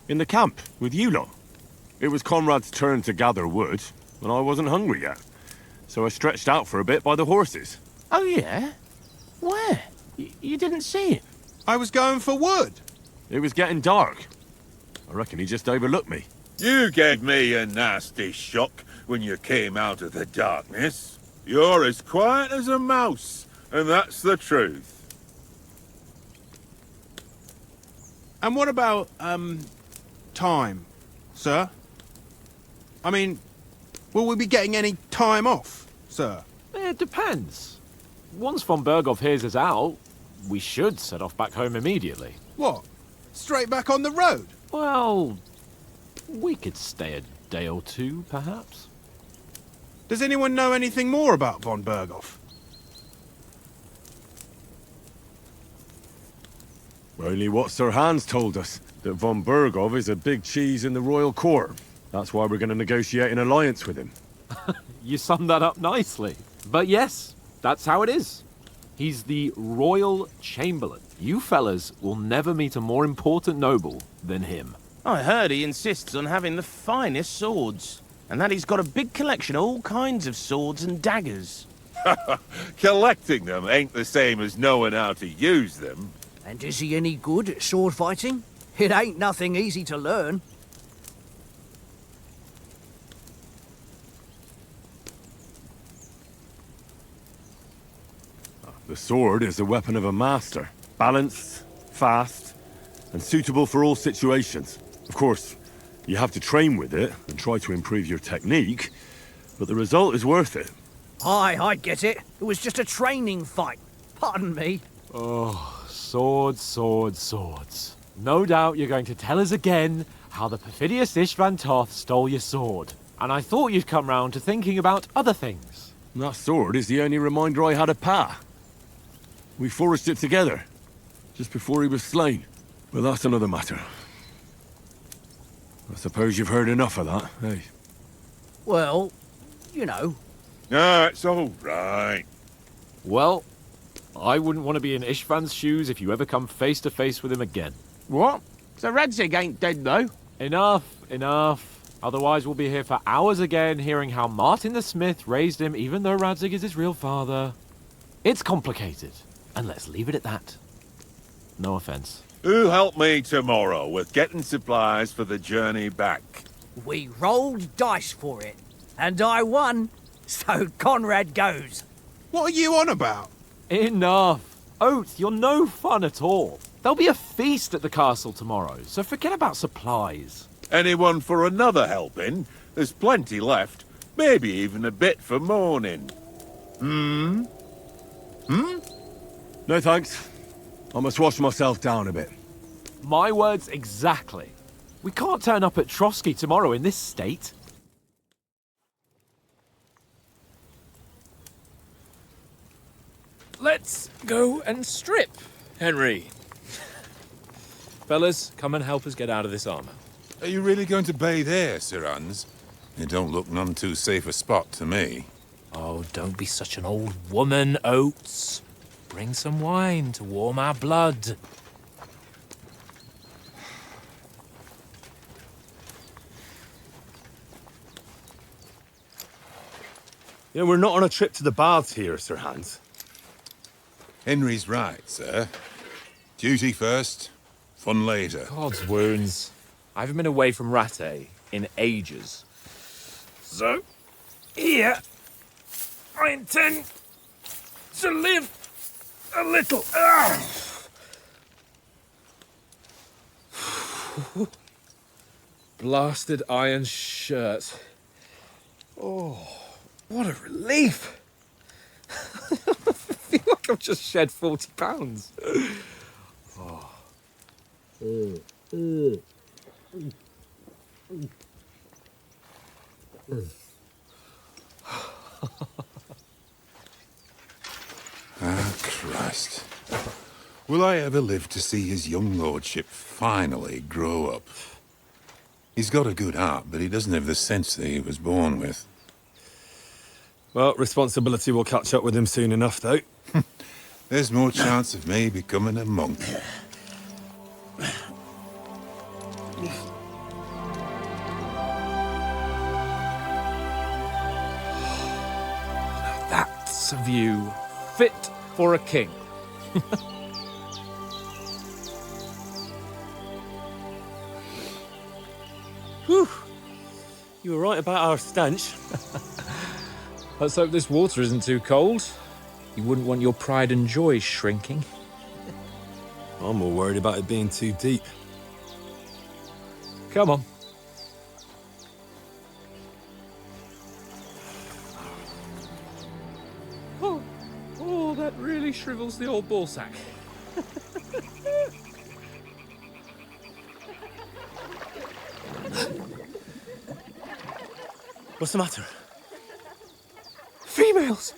In the camp, with you lot. It was Conrad's turn to gather wood, and I wasn't hungry yet. So I stretched out for a bit by the horses. Oh, yeah? Where? You didn't see him? I was going for wood. It was getting dark. I reckon he just overlooked me. You gave me a nasty shock when you came out of the darkness. You're as quiet as a mouse, and that's the truth. And what about, time, sir? I mean, will we be getting any time off, sir? It depends. Once von Berghoff hears us out, we should set off back home immediately. What? Straight back on the road? Well, we could stay a day or two, perhaps. Does anyone know anything more about von Berghoff? Only what Sir Hans told us, that von Berghoff is a big cheese in the royal court. That's why we're going to negotiate an alliance with him. You summed that up nicely. But yes, that's how it is. He's the royal chamberlain. You fellas will never meet a more important noble than him. I heard he insists on having the finest swords, and that he's got a big collection of all kinds of swords and daggers. Collecting them ain't the same as knowing how to use them. And is he any good at sword fighting? It ain't nothing easy to learn. The sword is the weapon of a master. Balanced, fast, and suitable for all situations. Of course, you have to train with it and try to improve your technique, but the result is worth it. Aye, I get it. It was just a training fight. Pardon me. Oh, swords, swords, swords. No doubt you're going to tell us again how the perfidious Ishvan Toth stole your sword. And I thought you'd come round to thinking about other things. That sword is the only reminder I had of Pa. We forged it together, just before he was slain. But that's another matter. I suppose you've heard enough of that, eh? Well, you know. No, it's all right. Well, I wouldn't want to be in Ishvan's shoes if you ever come face to face with him again. What? So Radzig ain't dead, though? Enough, enough. Otherwise we'll be here for hours again hearing how Martin the Smith raised him even though Radzig is his real father. It's complicated, and let's leave it at that. No offense. Who'll help me tomorrow with getting supplies for the journey back? We rolled dice for it, and I won, so Conrad goes. What are you on about? Enough. Oath, you're no fun at all. There'll be a feast at the castle tomorrow, so forget about supplies. Anyone for another helping? There's plenty left. Maybe even a bit for morning. Hmm? No thanks. I must wash myself down a bit. My words exactly. We can't turn up at Trotsky tomorrow in this state. Let's go and strip, Henry. Fellas, come and help us get out of this armor. Are you really going to bathe here, Sir Hans? It don't look none too safe a spot to me. Oh, don't be such an old woman, Oates. Bring some wine to warm our blood. You know, we're not on a trip to the baths here, Sir Hans. Henry's right, sir. Duty first, fun later. God's wounds. I haven't been away from Rate in ages. So, here, I intend to live a little. Blasted iron shirt. Oh, what a relief. I feel like I've just shed 40 pounds. Oh. Ah, Christ. Will I ever live to see his young lordship finally grow up? He's got a good heart, but he doesn't have the sense that he was born with. Well, responsibility will catch up with him soon enough, though. There's more chance of me becoming a monk. That's a view fit for a king. Whew. You were right about our stench. Let's hope this water isn't too cold. You wouldn't want your pride and joy shrinking. I'm more worried about it being too deep. Come on. Oh, that really shrivels the old ballsack. What's the matter? Females!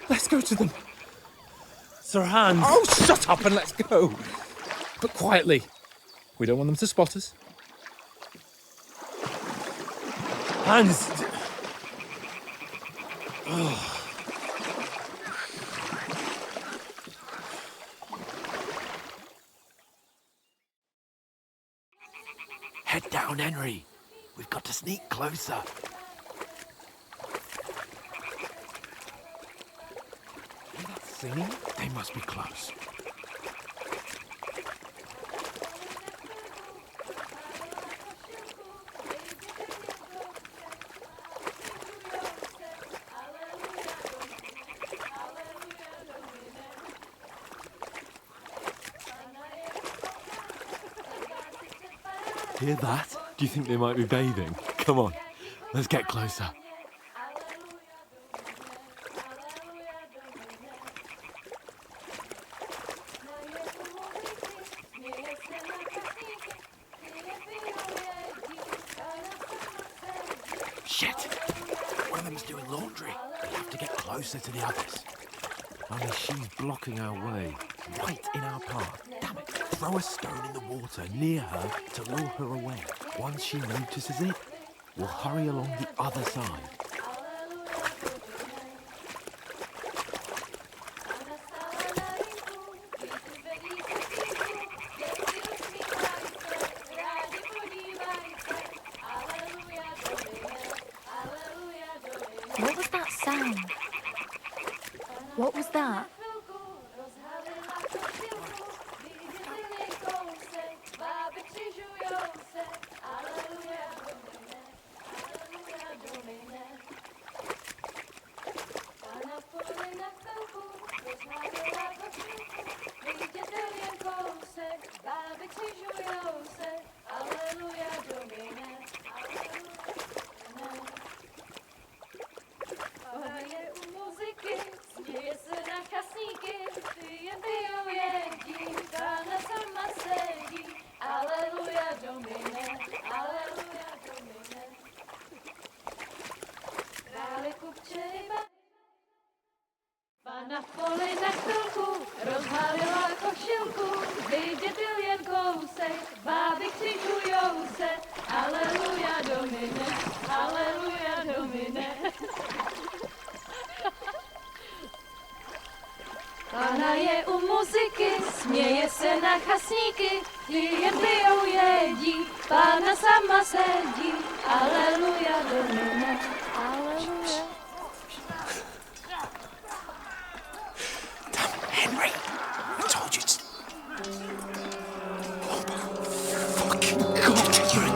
Let's go to them. Sir Hans! Oh, shut up and let's go. But quietly. We don't want them to spot us. Hans! Head down, Henry. We've got to sneak closer. singing? They must be close. Hear that? Do you think they might be bathing? Come on, let's get closer. Shit! One of them's doing laundry. We have to get closer to the others. Only she's blocking our way, right in our path. Damn it! Throw a stone in the water near her to lure her away. Once she notices it, we'll hurry along the other side. What was that sound? What was that? Na poli na chvilku rozhalila košilku, vidět byl jen kousek, báby křižujou se, aleluja Domine, aleluja Domine. Pána je u muziky, směje se na chasníky, ty jen pijou jedí, Pána sama sedí, aleluja Domine, aleluja. Henry, I told you to... Oh my fucking God, you're a...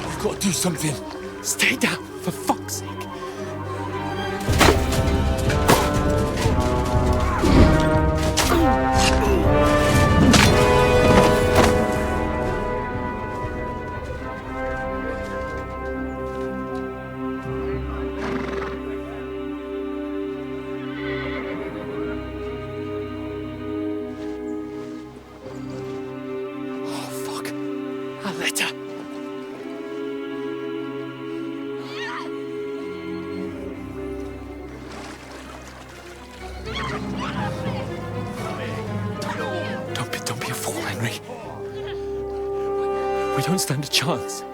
You've got to do something. Stay down, for fuck's sake. Don't be a fool, Henry. We don't stand a chance.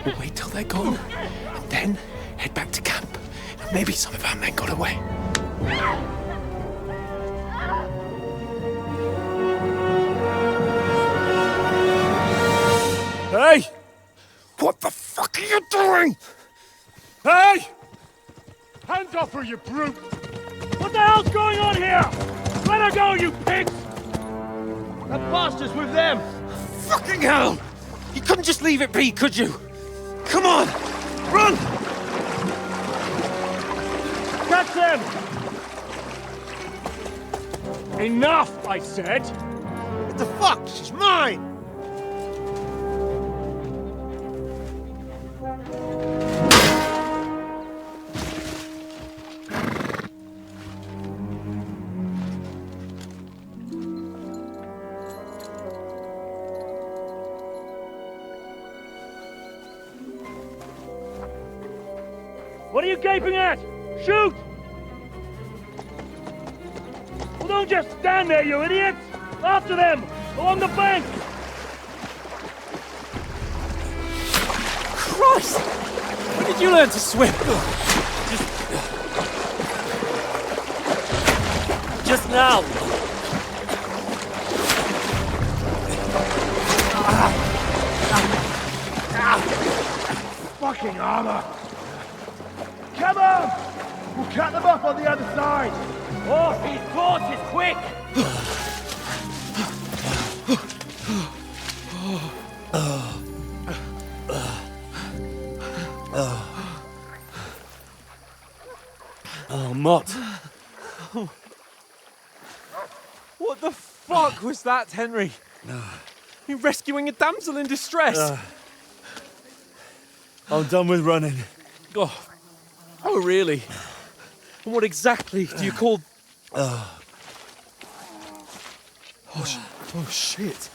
We'll wait till they're gone, and then head back to camp. Maybe some of our men got away. Hey! What the fuck are you doing? Hey! Hands off her, you brute! What the hell's going on here? Let her go, you pigs! That bastard's with them! Fucking hell! You couldn't just leave it be, could you? Come on! Run! Catch them! Enough, I said! What the fuck? She's mine! What are you gaping at? Shoot! Well, don't just stand there, you idiots! After them! Along the bank! Christ! When did you learn to swim? just now. Fucking armor! Come on! We'll cut them off on the other side! Oh, his torch is quick! Oh, Mott. What the fuck was that, Henry? You rescuing a damsel in distress? I'm done with running. Oh, really? And what exactly do you call... Oh, shit.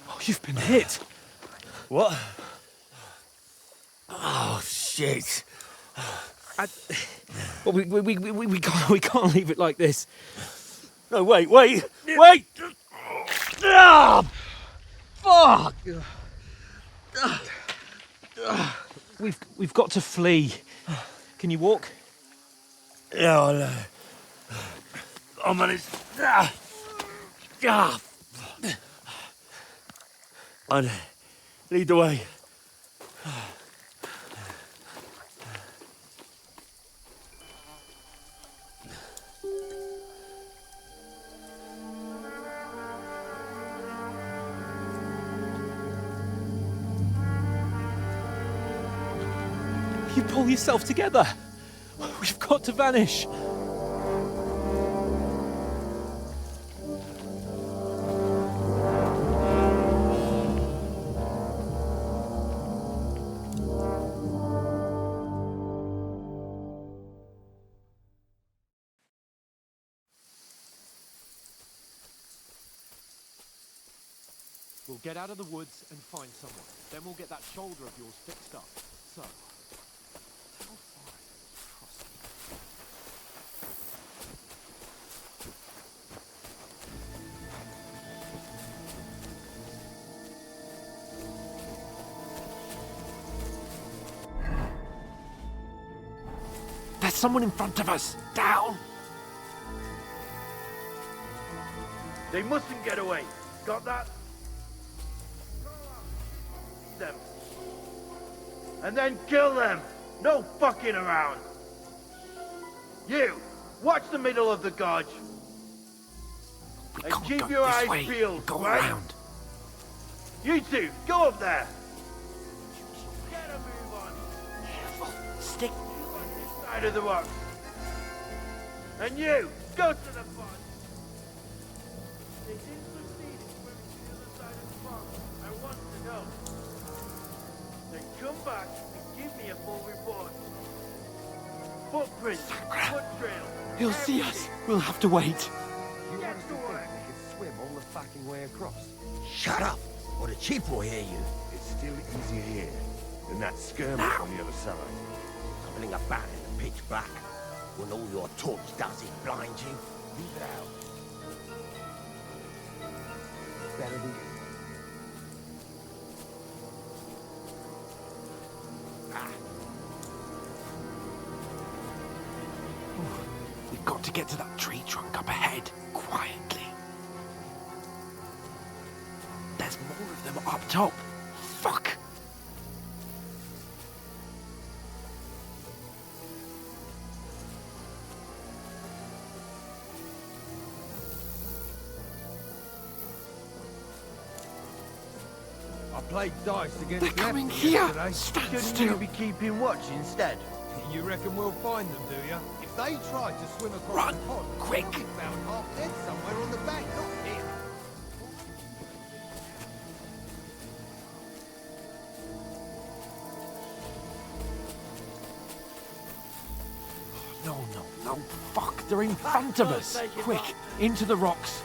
Oh, you've been hit. What? Oh, shit. Well, we can't leave it like this. No, wait! Ah, fuck! We've got to flee. Can you walk? Yeah, I know. I'll manage. I lead the way. You pull yourself together. We've got to vanish. We'll get out of the woods and find someone. Then we'll get that shoulder of yours fixed up. So, how far is There's someone in front of us! Down! They mustn't get away. Got that? Them. And then kill them. No fucking around. You, watch the middle of the gorge. And keep your eyes peeled, right? Around. You two, go up there. Get a move on. Careful. Stick. On this side of the rocks. And you, go to the front. They didn't succeed in swimming to the other side of the pond. I want to know. Then come back and give me a full report. Footprints, foot trail. He'll see us. We'll have to wait. You honestly think we can swim all the fucking way across? Shut up, or the chief will hear you. It's still easier here than that skirmish on the other side. Tumbling about in the pitch black, when all your torch does is blind you. Leave it out. Better than you. We've got to get to that tree trunk up ahead, quietly. There's more of them up top. Fuck! I played dice against They're coming here! yesterday. Stand Shouldn't still! you be keeping watch instead? You reckon we'll find them, do you? If they try to swim across Run, the pond, quick. they'll be found half dead somewhere on the bank, not here. No, fuck, they're in front of us! Quick, into the rocks!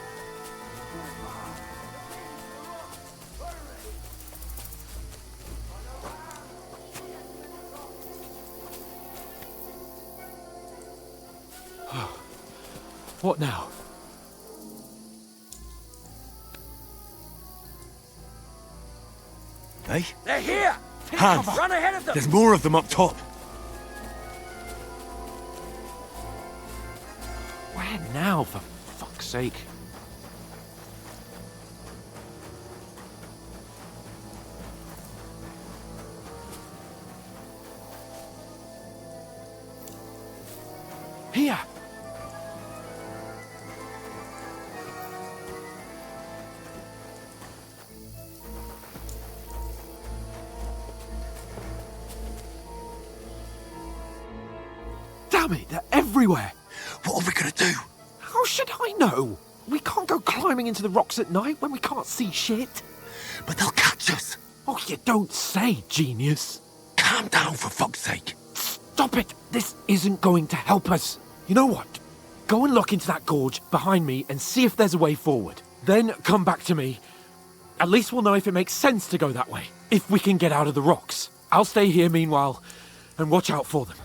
What now? Hey? They're here! Hans, Run ahead of them! there's more of them up top. Where? Where now, for fuck's sake? Here! Damn it, they're everywhere! What are we gonna do? How should I know? We can't go climbing into the rocks at night when we can't see shit. But they'll catch us. Oh, you don't say, genius. Calm down, for fuck's sake. Stop it! This isn't going to help us. You know what? Go and look into that gorge behind me and see if there's a way forward. Then come back to me. At least we'll know if it makes sense to go that way. If we can get out of the rocks. I'll stay here meanwhile and watch out for them.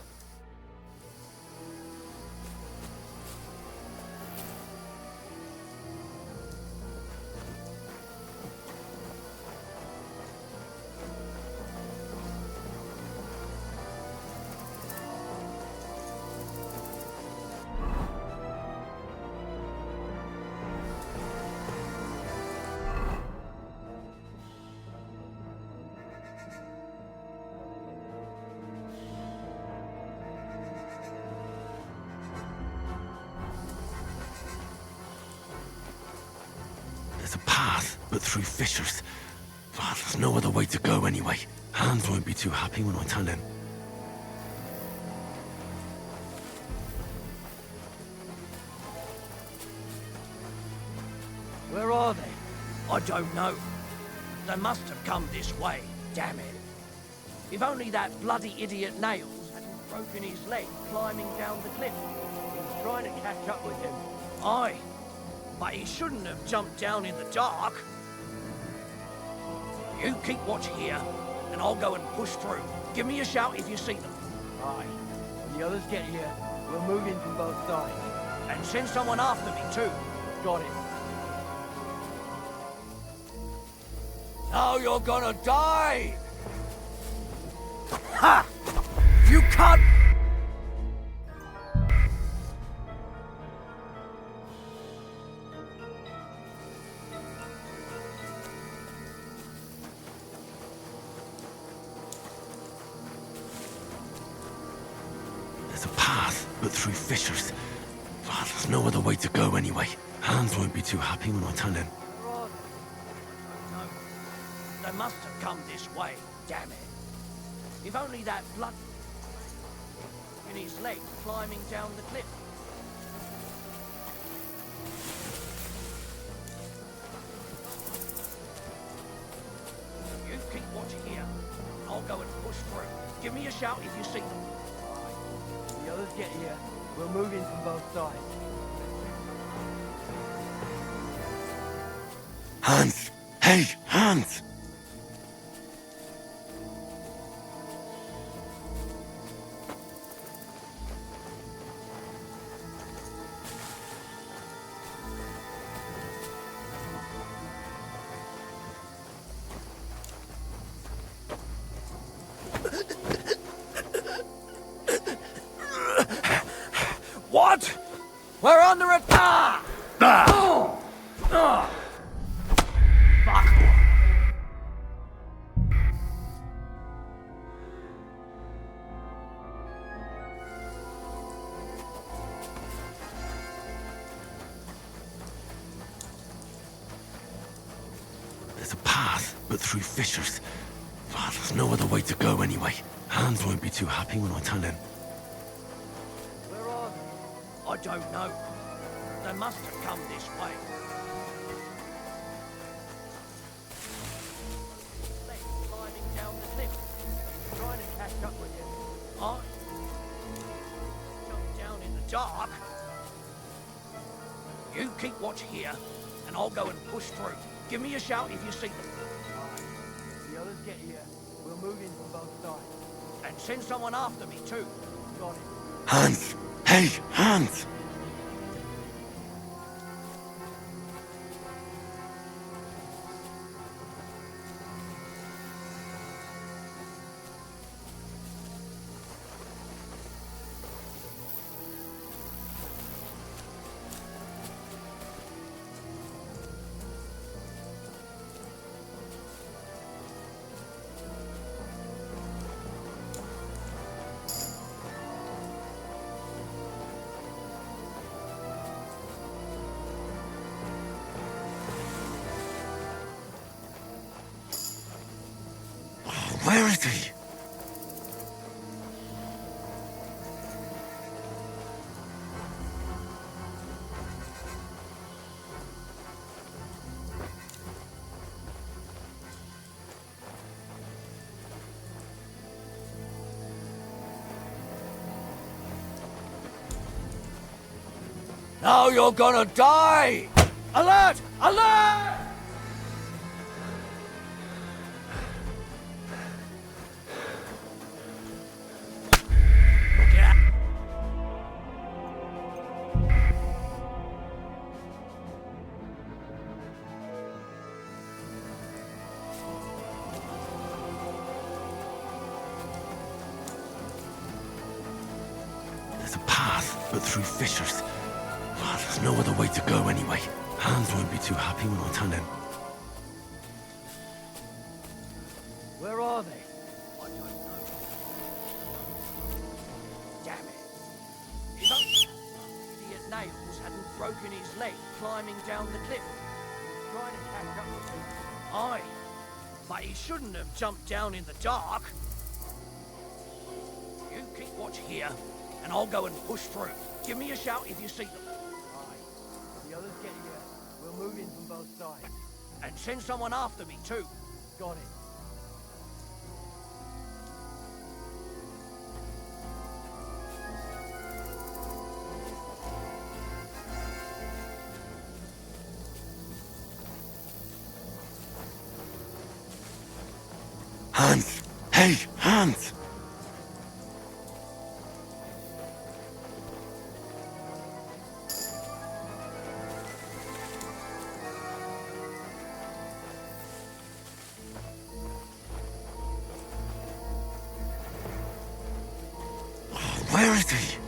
There's a path, but through fissures. Well, there's no other way to go anyway. Hans won't be too happy when I tell him. Where are they? I don't know. They must have come this way, damn it. If only that bloody idiot Nails hadn't broken his leg climbing down the cliff. He was trying to catch up with him. Aye, but he shouldn't have jumped down in the dark. You keep watch here, and I'll go and push through. Give me a shout if you see them. Aye. When the others get here, we'll move in from both sides. And send someone after me too. Got it. Now you're gonna die! Ha! You can't... There's a path, but through fissures. Well, there's no other way to go anyway. Hans won't be too happy when I tell him. They must have come this way, damn it. If only that blood... in his leg climbing down the cliff. You keep watch here. I'll go and push through. Give me a shout if you see them. When the others get here, we'll move in from both sides. Hans! Hey, Hans! What? We're under attack! Oh. Oh. Fuck. There's a path, but through fissures. Well, there's no other way to go anyway. Hans won't be too happy when I tell him. Where are they? I don't know. They must have come this way. Legs climbing down the cliff. Trying to catch up with him. I jumped down in the dark. You keep watch here, and I'll go and push through. Give me a shout if you see them. When the others get here, we'll move in from both sides. And send someone after me too. Got it. Hans! Hey, Hans! is he? Now you're gonna die! Alert! Alert! There's a path, but through fissures. Well, there's no other way to go anyway. Hans won't be too happy when I turn in. Where are they? I don't know. Damn it. If only idiot Nails hadn't broken his leg climbing down the cliff. Trying to catch up with me. Aye. But he shouldn't have jumped down in the dark. You keep watch here, and I'll go and push through. Give me a shout if you see them. The others get here. We'll move in from both sides. And send someone after me too. Got it. Hans! Hey, Hans! Where is he?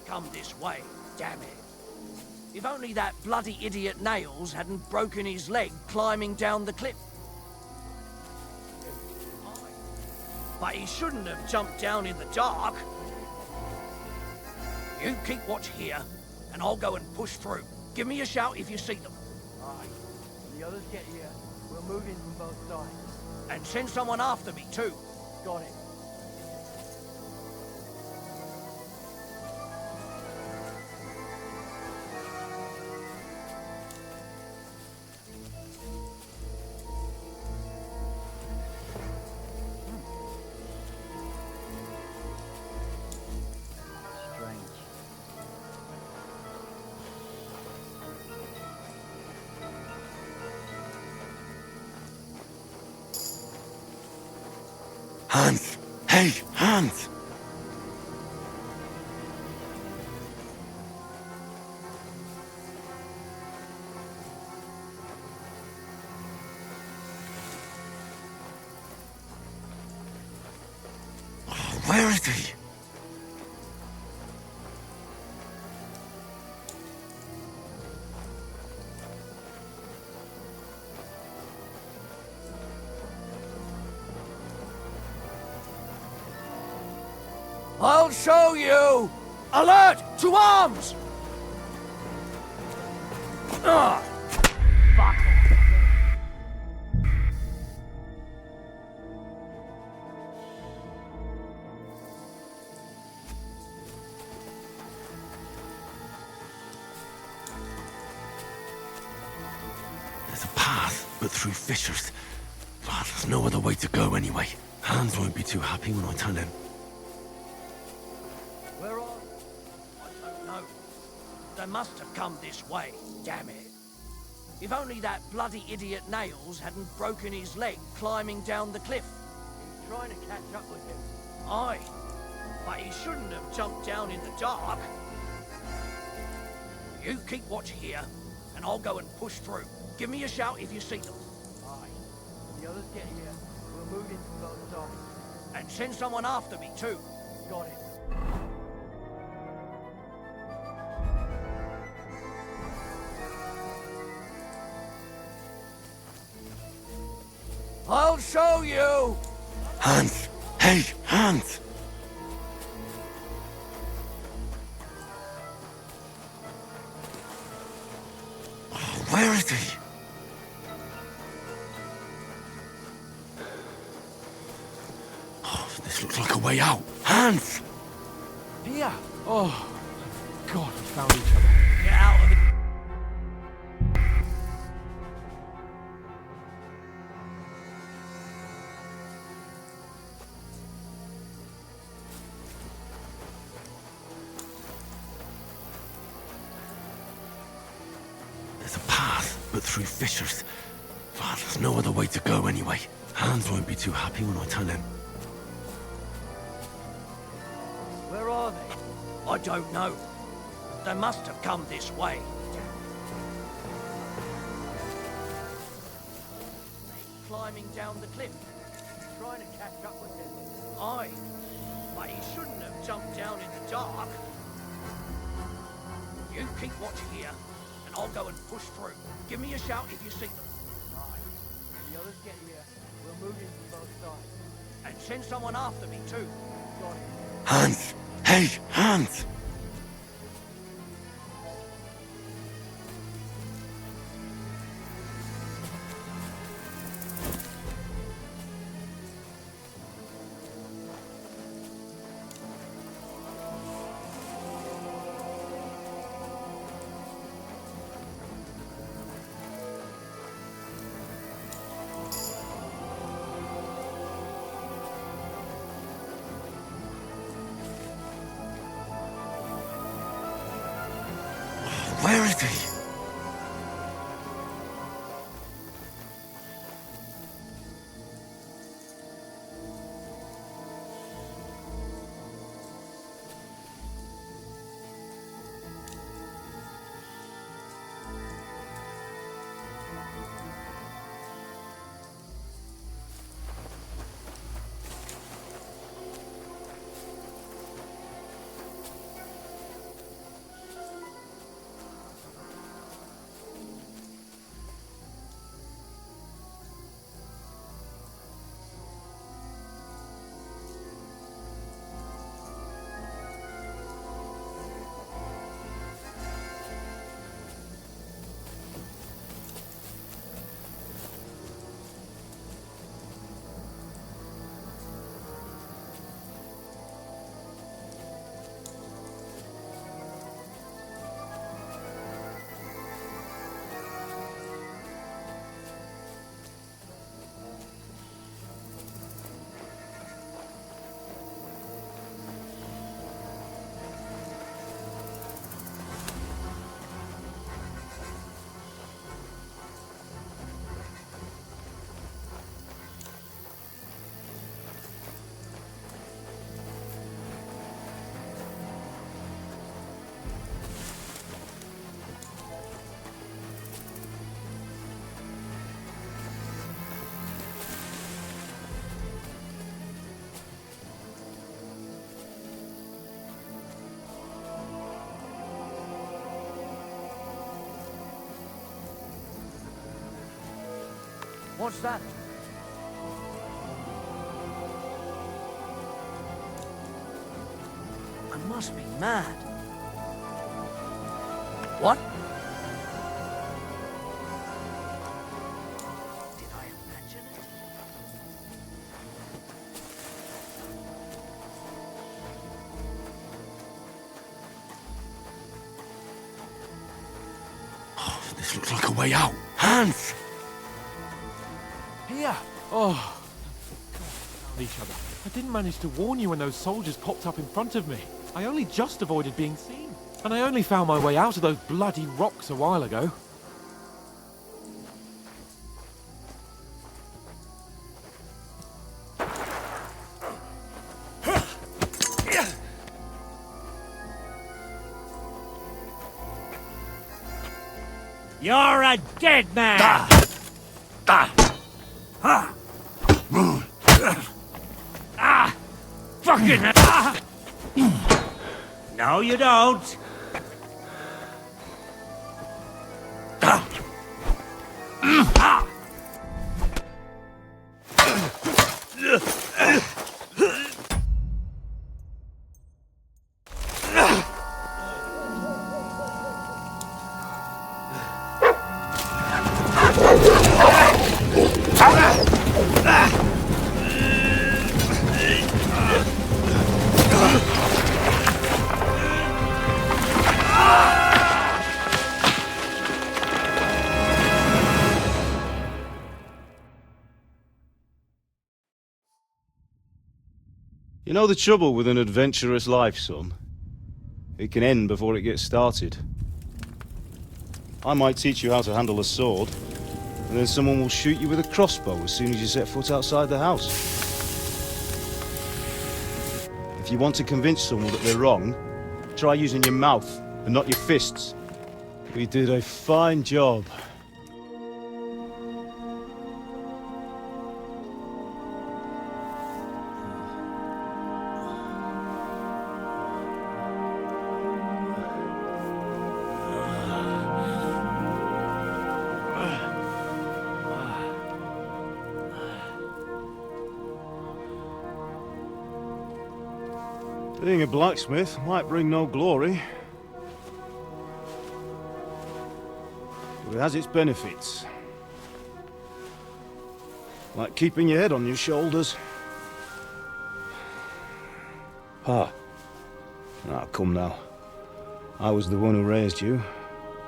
Come this way, damn it. If only that bloody idiot Nails hadn't broken his leg climbing down the cliff. But he shouldn't have jumped down in the dark. You keep watch here, and I'll go and push through. Give me a shout if you see them. Aye. When the others get here, we'll move in from both sides. And send someone after me too. Got it. Hans! Hey, Hans! Where is he? I'll show you! Alert! To arms! Fuck. but through fissures. Well, there's no other way to go anyway. Hans won't be too happy when I tell him. Where are they? I don't know. They must have come this way, damn it. If only that bloody idiot Nails hadn't broken his leg climbing down the cliff. He's trying to catch up with him. Aye, but he shouldn't have jumped down in the dark. You keep watch here, and I'll go and push through. Give me a shout if you see them. Aye. When the others get here, we'll move into both sides. And send someone after me, too. Got it. I'll show you! Hans! Hey, Hans! Oh, where is he? Oh, this looks like a way out. Hans! Here! Oh, God, we found each other. Get out of it! There's a path, but through fissures. Well, there's no other way to go anyway. Hans won't be too happy when I tell him. Where are they? I don't know. They must have come this way. Climbing down the cliff. Trying to catch up with him. Aye, but he shouldn't have jumped down in the dark. You keep watch here, and I'll go and push through. Give me a shout if you see them. Aye. When the others get here, we'll move into both sides. And send someone after me, too. Got it. Hans! Hey, Hans! Where is he? What's that? I must be mad. What? Did I imagine it? Oh, this looks like a way out. Hans! here. Oh, found each other. I didn't manage to warn you when those soldiers popped up in front of me. I only just avoided being seen. And I only found my way out of those bloody rocks a while ago. You're a dead man! Fucking... No, you don't. You know the trouble with an adventurous life, son? It can end before it gets started. I might teach you how to handle a sword, and then someone will shoot you with a crossbow as soon as you set foot outside the house. If you want to convince someone that they're wrong, try using your mouth and not your fists. We did a fine job. Being a blacksmith might bring no glory, but it has its benefits. Like keeping your head on your shoulders. Pa. Ah, come now. I was the one who raised you,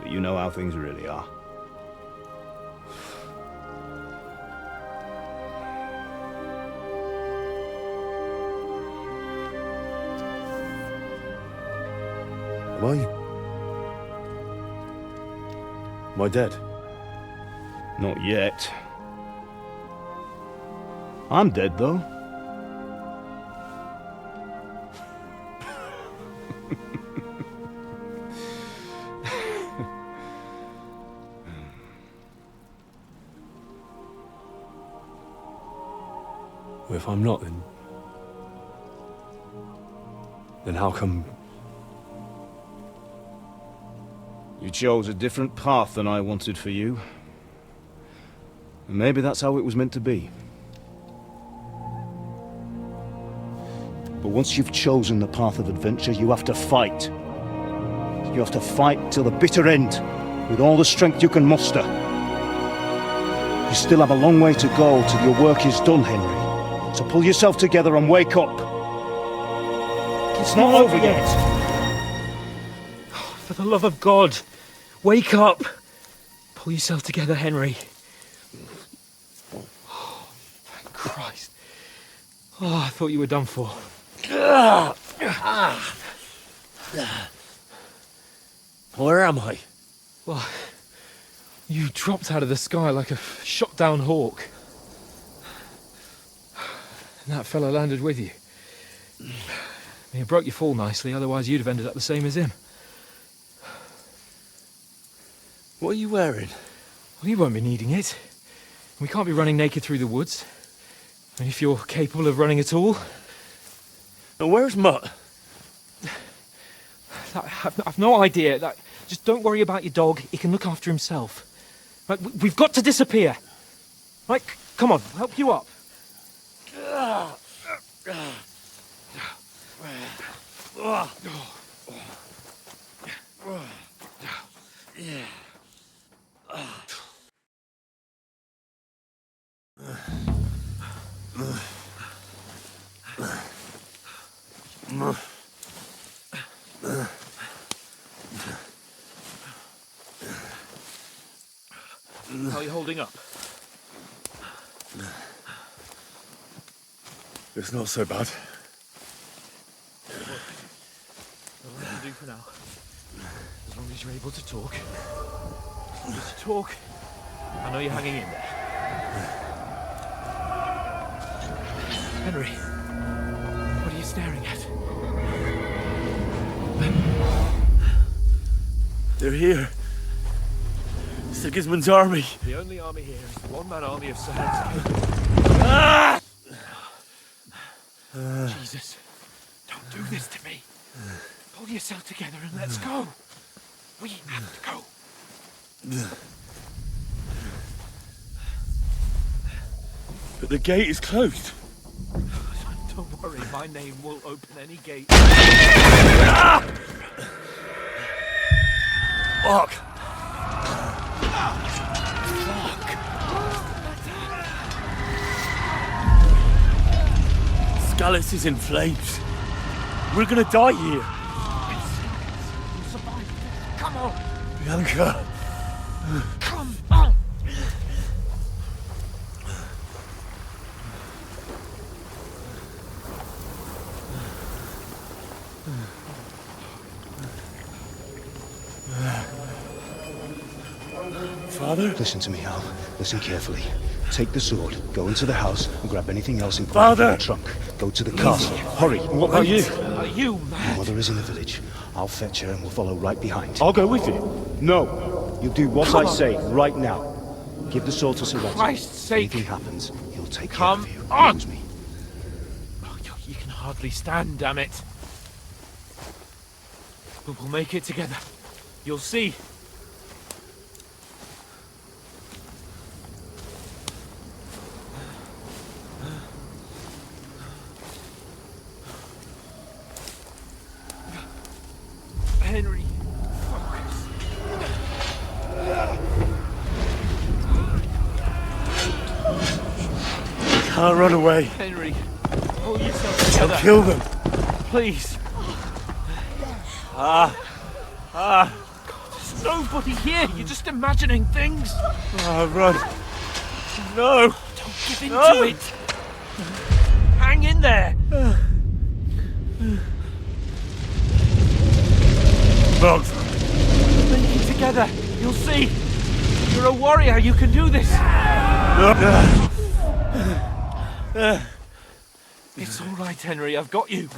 but you know how things really are. Am I dead? Not yet. I'm dead, though. Well, if I'm not, then how come... You chose a different path than I wanted for you. And maybe that's how it was meant to be. But once you've chosen the path of adventure, you have to fight. You have to fight till the bitter end, with all the strength you can muster. You still have a long way to go till your work is done, Henry. So pull yourself together and wake up. It's not over yet. For the love of God, wake up! Pull yourself together, Henry. Oh, thank Christ. Oh, I thought you were done for. Where am I? Well, you dropped out of the sky like a shot-down hawk. And that fella landed with you. I mean, it broke your fall nicely, otherwise you'd have ended up the same as him. What are you wearing? Well, you won't be needing it. We can't be running naked through the woods. And if you're capable of running at all... And where's Mutt? I've no idea. Just don't worry about your dog. He can look after himself. Right, we've got to disappear. Right, come on, I'll help you up. How are you holding up? It's not so bad. All I can do for now, as long as you're able to talk. Just talk. I know you're hanging in there. Henry, what are you staring at? They're here. Sigismund's army. The only army here is the one-man army of Sir Hans. Jesus, don't do this to me. Pull yourself together and let's go. We have to go. But the gate is closed. Don't worry, my name will open any gate. Fuck. Scalus is in flames. We're gonna die here. You'll survive. Come on. Bianca. Come on. Father? Listen to me, Hal. Listen carefully. Take the sword, go into the house, and grab anything else important from the trunk. Go to the castle. Hurry. What about you? Are you mad? Your mother is in the village. I'll fetch her and we'll follow right behind. I'll go with you. No. You do what I say right now. Give the sword to Sir Walter. Christ's sake. Anything happens, he'll take Come care of you. on. Use me. Oh, you can hardly stand, damn it. But we'll make it together. You'll see. Henry, focus. Can't run away. Henry, pull yourself together. I'll kill them. Please. There's nobody here. You're just imagining things. Run. No. Don't give in to it. Hang in there. Bugs. Make it together. You'll see. You're a warrior. You can do this. It's all right, Henry. I've got you.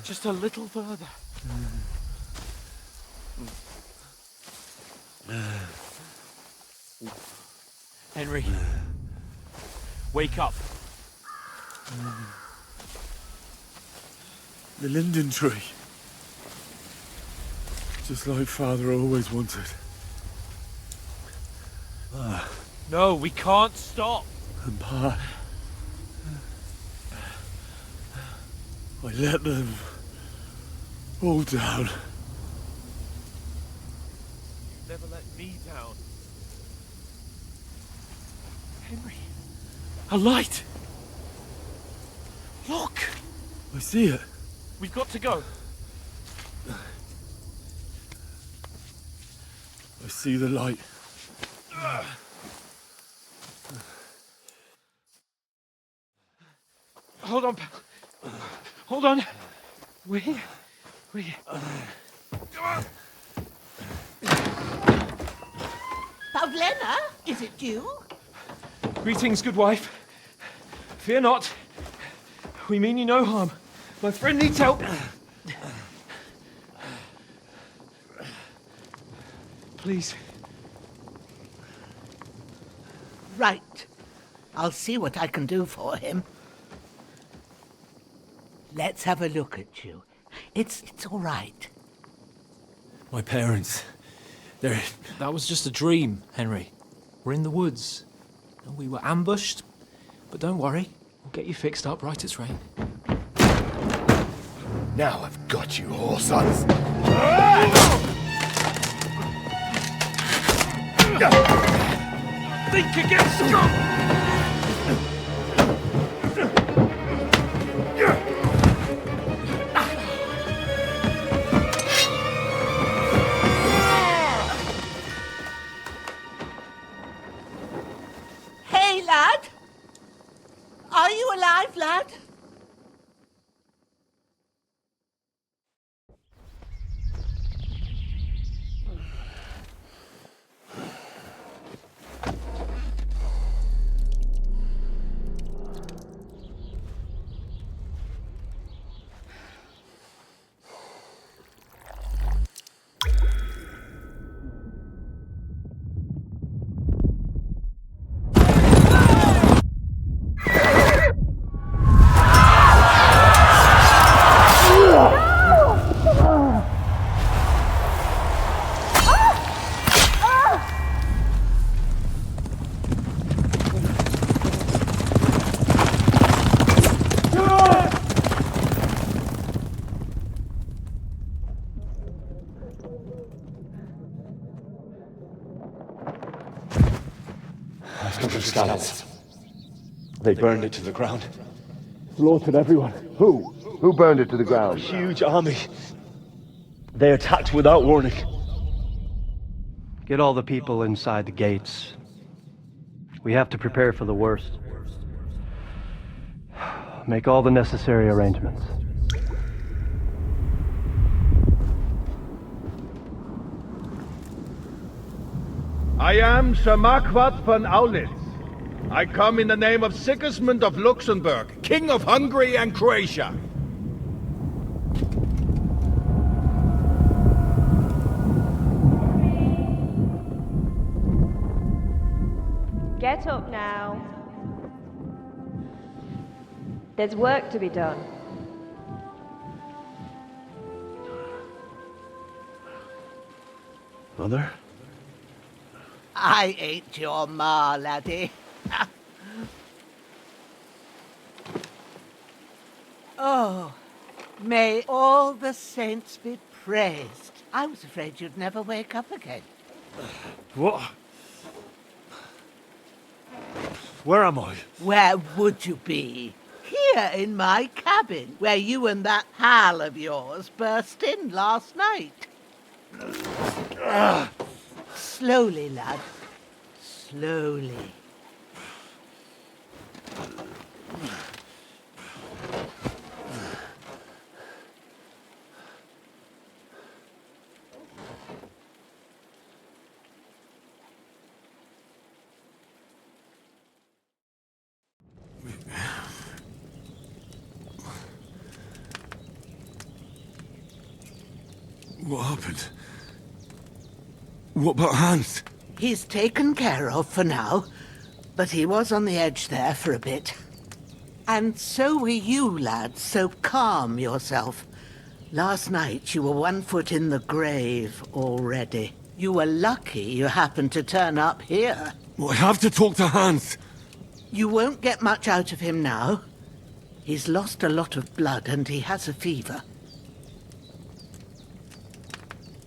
Just a little further. Henry, wake up. The linden tree. Just like Father always wanted. No, we can't stop. And Pa, I let them all down. Never let me down. Henry, a light. Look. I see it. We've got to go. I see the light. Hold on, pal. Hold on. We're here. We're here. Come on. Pavlena, is it you? Greetings, good wife. Fear not. We mean you no harm. My friend needs help. Please. Right. I'll see what I can do for him. Let's have a look at you. It's all right. My parents, they're... That was just a dream, Henry. We're in the woods. And we were ambushed. But don't worry. We'll get you fixed up right as rain. Now I've got you, whoresons. Think again, strong! Hey, lad! Are you you alive, lad? Scouts. They burned it to the ground. Slaughtered everyone. Who? Who burned it to the ground? A huge army. They attacked without warning. Get all the people inside the gates. We have to prepare for the worst. Make all the necessary arrangements. I am Sir Marquardt von Aulitz. I come in the name of Sigismund of Luxembourg, King of Hungary and Croatia. Get up now. There's work to be done. Mother? I ain't your ma, laddie. Oh, may all the saints be praised. I was afraid you'd never wake up again. What? Where am I? Where would you be? Here in my cabin, where you and that pal of yours burst in last night. Slowly, lad. Slowly. What happened? What about Hans? He's taken care of for now, but he was on the edge there for a bit. And so were you, lad, so calm yourself. Last night you were 1 foot in the grave already. You were lucky you happened to turn up here. Well, I have to talk to Hans. You won't get much out of him now. He's lost a lot of blood and he has a fever.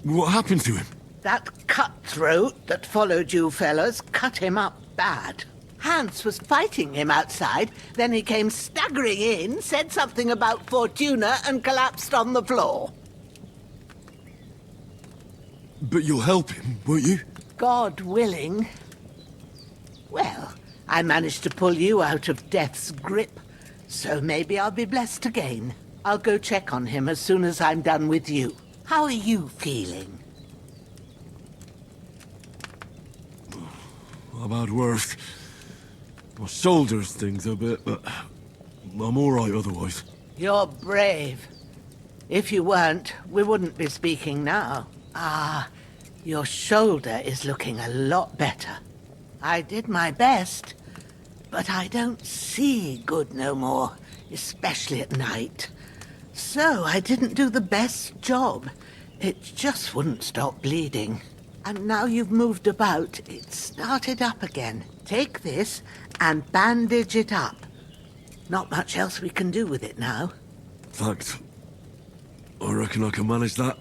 What happened to him? That cutthroat that followed you fellas cut him up bad. Hans was fighting him outside, then he came staggering in, said something about Fortuna and collapsed on the floor. But you'll help him, won't you? God willing. Well, I managed to pull you out of death's grip, so maybe I'll be blessed again. I'll go check on him as soon as I'm done with you. How are you feeling? I've had worse. My shoulders stings a bit, but I'm all right otherwise. You're brave. If you weren't, we wouldn't be speaking now. Ah, your shoulder is looking a lot better. I did my best, but I don't see good no more, especially at night. So I didn't do the best job. It just wouldn't stop bleeding. And now you've moved about, it started up again. Take this and bandage it up. Not much else we can do with it now. Thanks. I reckon I can manage that.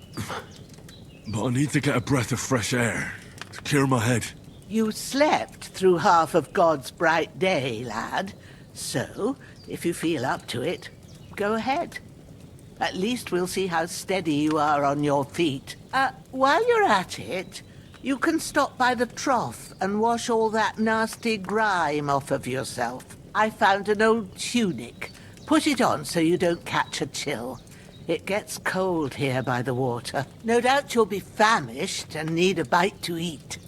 But I need to get a breath of fresh air to clear my head. You slept through half of God's bright day, lad. So, if you feel up to it, go ahead. At least we'll see how steady you are on your feet. While you're at it, you can stop by the trough and wash all that nasty grime off of yourself. I found an old tunic. Put it on so you don't catch a chill. It gets cold here by the water. No doubt you'll be famished and need a bite to eat.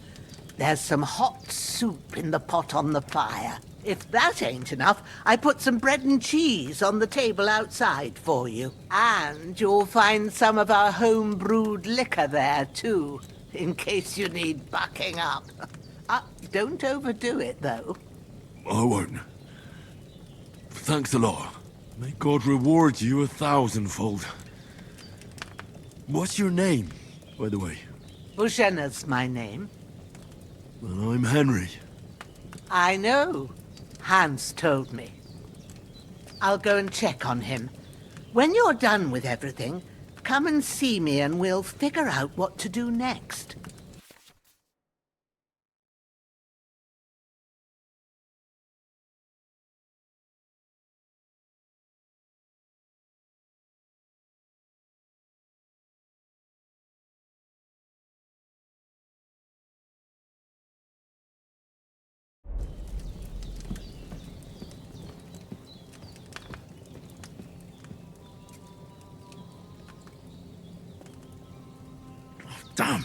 There's some hot soup in the pot on the fire. If that ain't enough, I put some bread and cheese on the table outside for you. And you'll find some of our home-brewed liquor there, too, in case you need bucking up. Don't overdo it, though. I won't. Thanks a lot. May God reward you 1,000-fold. What's your name, by the way? Bushenna's my name. Well, I'm Henry. I know. Hans told me. I'll go and check on him. When you're done with everything, come and see me and we'll figure out what to do next. Damn!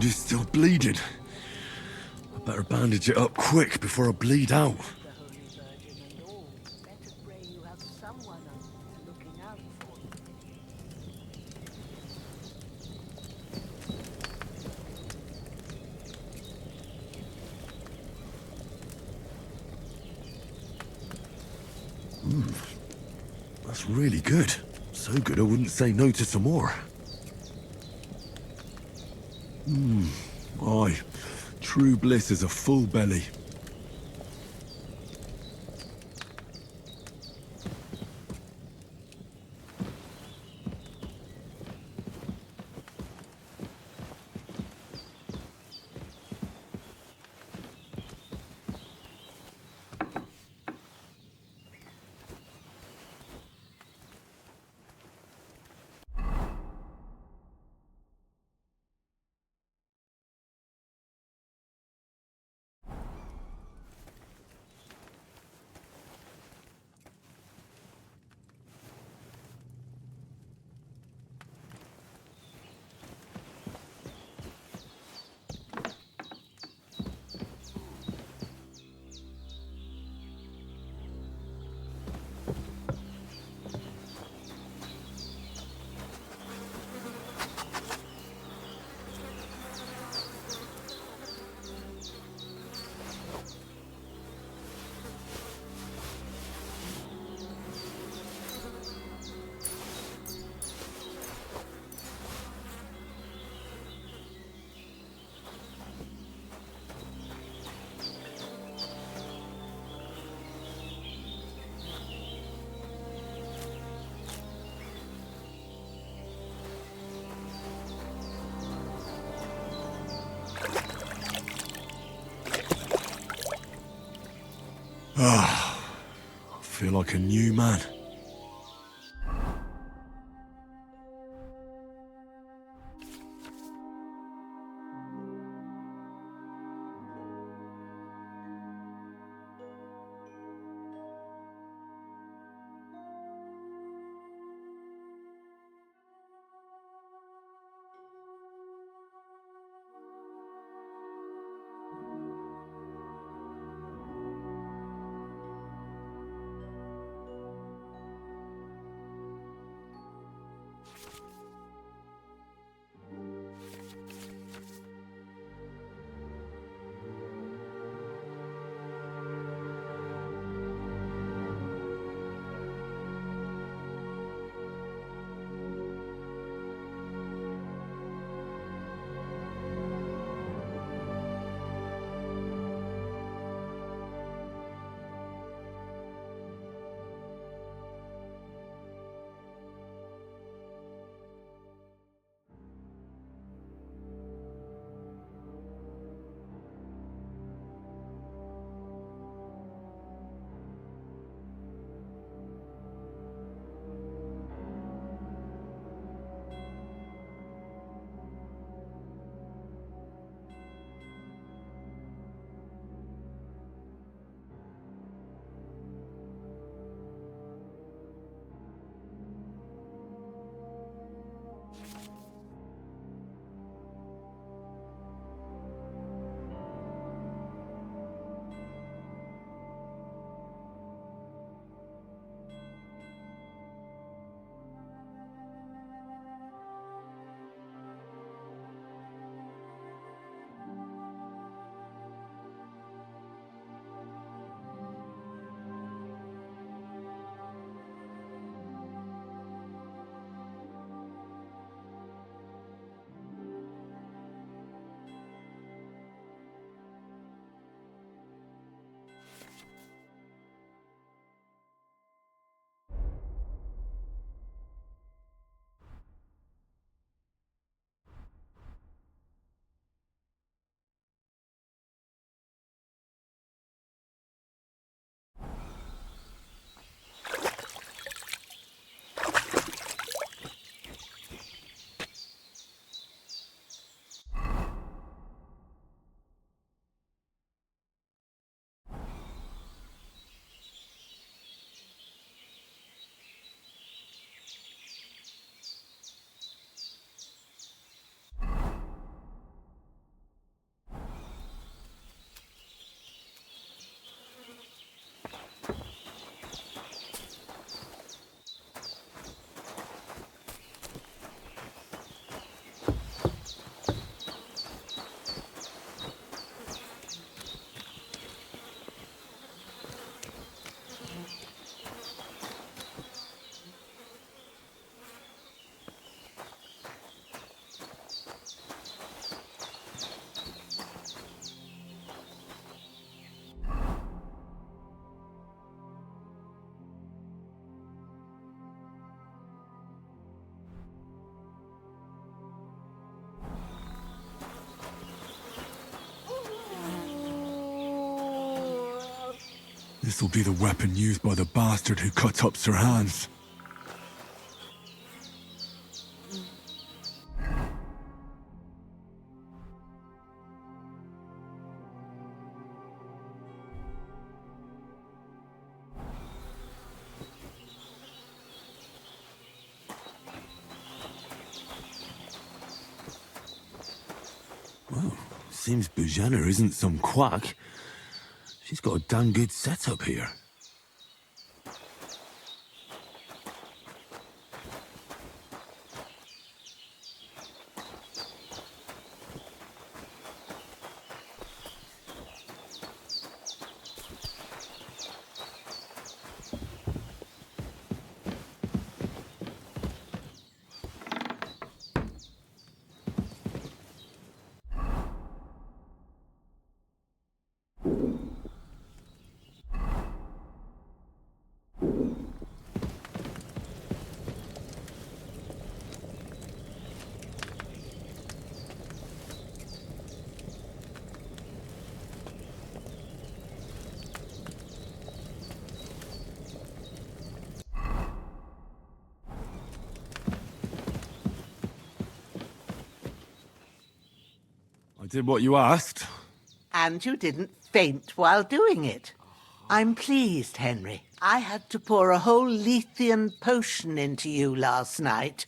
wound is still bleeding. I better bandage it up quick before I bleed out. That's really good. So good I wouldn't say no to some more. Aye. True bliss is a full belly. I feel like a new man. This'll be the weapon used by the bastard who cut up Sir Hans. Well, seems Bujana isn't some quack. She's got a damn good setup here. I did what you asked. And you didn't faint while doing it. I'm pleased, Henry. I had to pour a whole Lethean potion into you last night.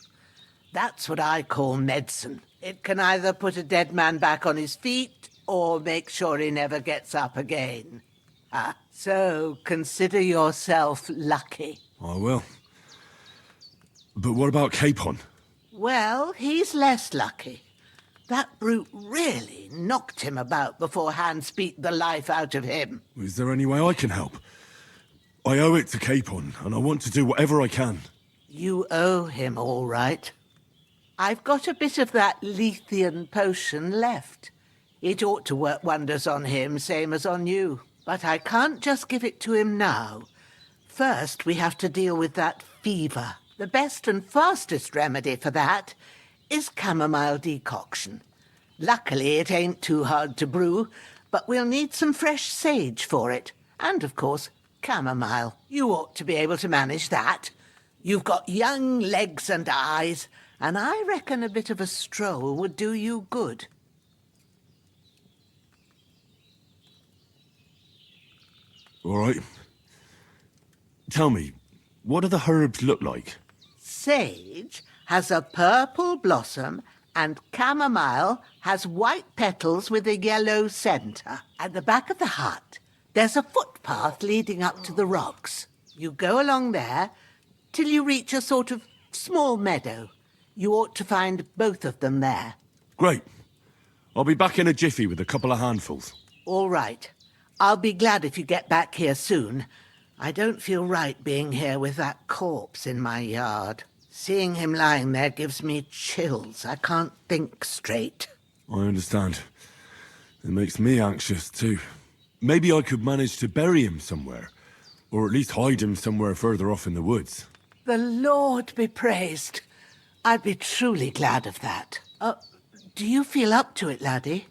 That's what I call medicine. It can either put a dead man back on his feet or make sure he never gets up again. So consider yourself lucky. I will. But what about Capon? Well, he's less lucky. That brute really knocked him about before Hans beat the life out of him. Is there any way I can help? I owe it to Capon, and I want to do whatever I can. You owe him, all right. I've got a bit of that Lethean potion left. It ought to work wonders on him, same as on you. But I can't just give it to him now. First, we have to deal with that fever. The best and fastest remedy for that is chamomile decoction. Luckily, it ain't too hard to brew, but we'll need some fresh sage for it. And, of course, chamomile. You ought to be able to manage that. You've got young legs and eyes, and I reckon a bit of a stroll would do you good. All right. Tell me, what do the herbs look like? Sage has a purple blossom, and chamomile has white petals with a yellow centre. At the back of the hut, there's a footpath leading up to the rocks. You go along there till you reach a sort of small meadow. You ought to find both of them there. Great. I'll be back in a jiffy with a couple of handfuls. All right. I'll be glad if you get back here soon. I don't feel right being here with that corpse in my yard. Seeing him lying there gives me chills. I can't think straight. I understand. It makes me anxious, too. Maybe I could manage to bury him somewhere. Or at least hide him somewhere further off in the woods. The Lord be praised. I'd be truly glad of that. Do you feel up to it, laddie?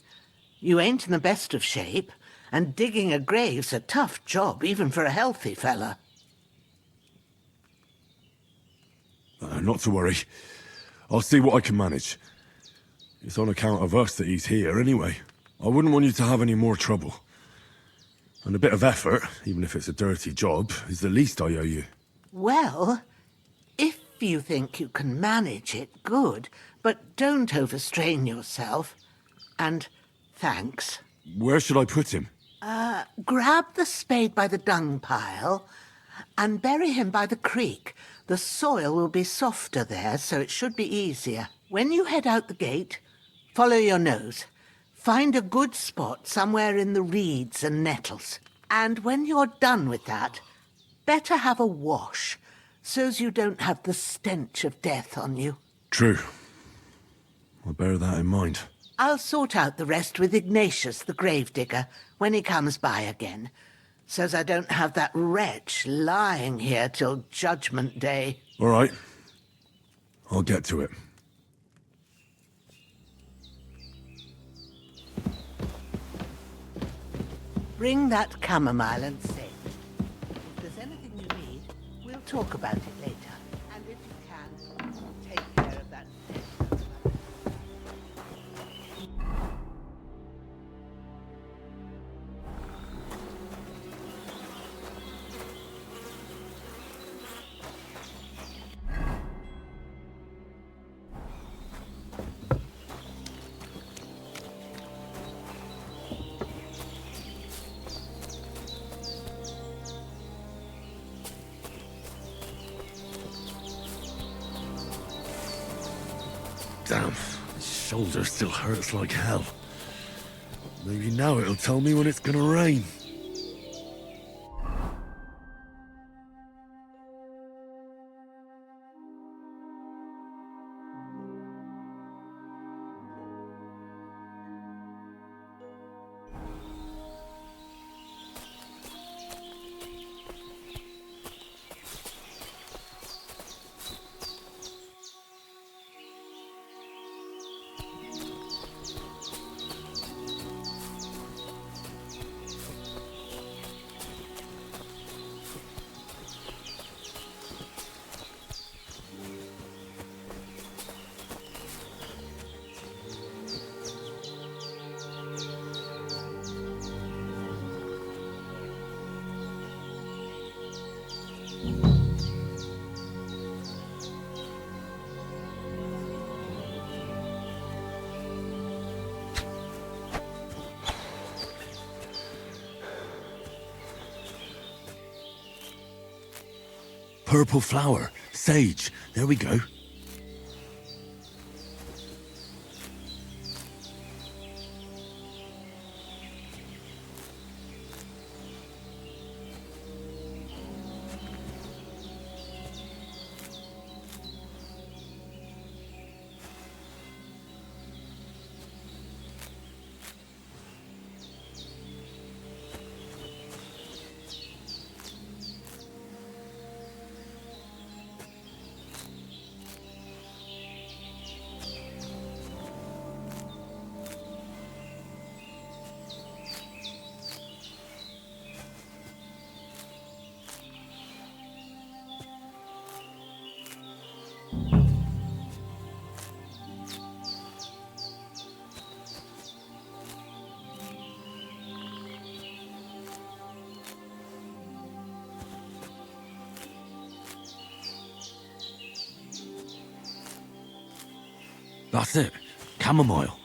You ain't in the best of shape, and digging a grave's a tough job, even for a healthy fella. Not to worry. I'll see what I can manage. It's on account of us that he's here, anyway. I wouldn't want you to have any more trouble. And a bit of effort, even if it's a dirty job, is the least I owe you. Well, if you think you can manage it, good. But don't overstrain yourself. And thanks. Where should I put him? Grab the spade by the dung pile and bury him by the creek. The soil will be softer there, so it should be easier. When you head out the gate, follow your nose. Find a good spot somewhere in the reeds and nettles. And when you're done with that, better have a wash, so's you don't have the stench of death on you. True. I'll bear that in mind. I'll sort out the rest with Ignatius, the gravedigger, when he comes by again, so's I don't have that wretch lying here till Judgment Day. All right. I'll get to it. Bring that chamomile and sage. talk about it later. And if you can, take care of that. Damn, his shoulder still hurts like hell. Maybe now it'll tell me when it's gonna rain. Purple flower, sage, there we go. That's it. Chamomile.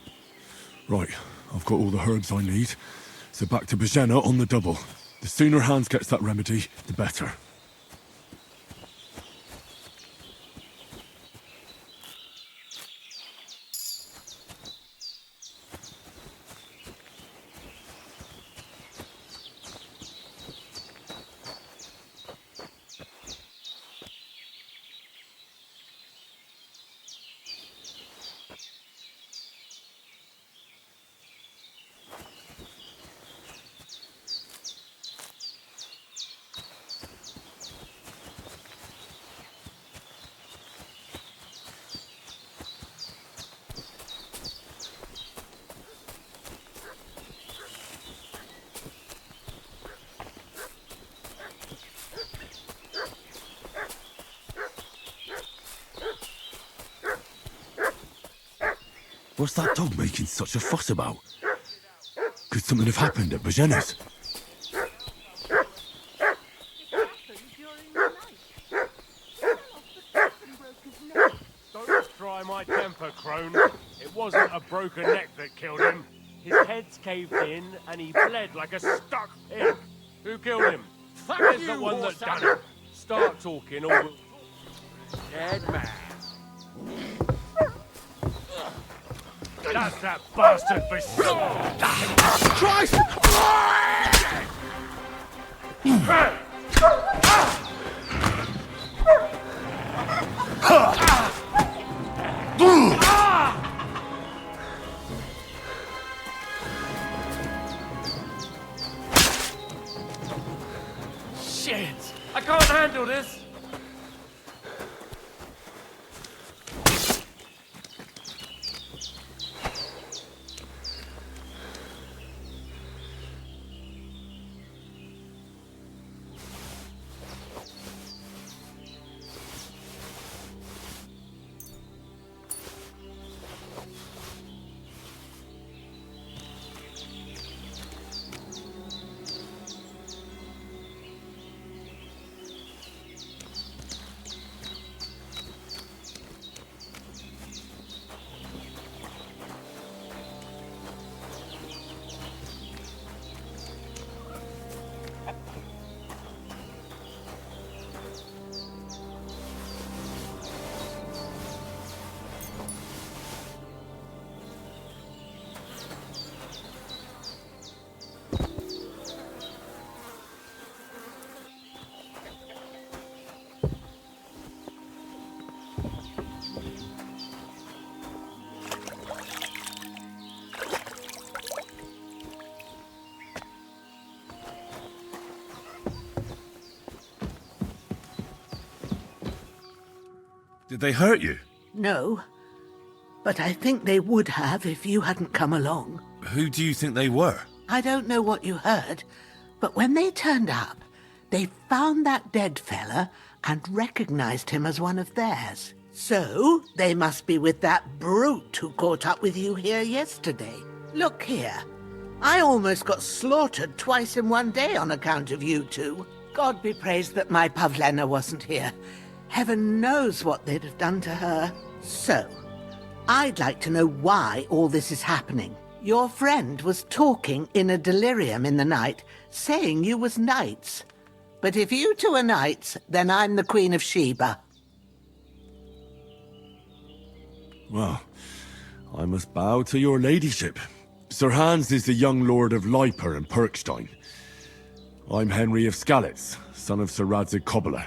Right, I've got all the herbs I need. So back to Bajena on the double. The sooner Hans gets that remedy, the better. What's that dog making such a fuss about? Could something have happened at Bajena's? Don't try my temper, crone. It wasn't a broken neck that killed him. His head's caved in and he bled like a stuck pig. Who killed him? Where's the one that done it? Start talking or we'll... Dead man. That's that bastard for sure! Christ! Shit! I can't handle this! Did they hurt you? No, but I think they would have if you hadn't come along. Who do you think they were? I don't know what you heard, but when they turned up, they found that dead fella and recognized him as one of theirs. So, they must be with that brute who caught up with you here yesterday. Look here. I almost got slaughtered twice in one day on account of you two. God be praised that my Pavlena wasn't here. Heaven knows what they'd have done to her. So, I'd like to know why all this is happening. Your friend was talking in a delirium in the night, saying you was knights. But if you two are knights, then I'm the Queen of Sheba. Well, I must bow to your ladyship. Sir Hans is the young lord of Leiper and Perkstein. I'm Henry of Skalitz, son of Sir Radzig Kobyla,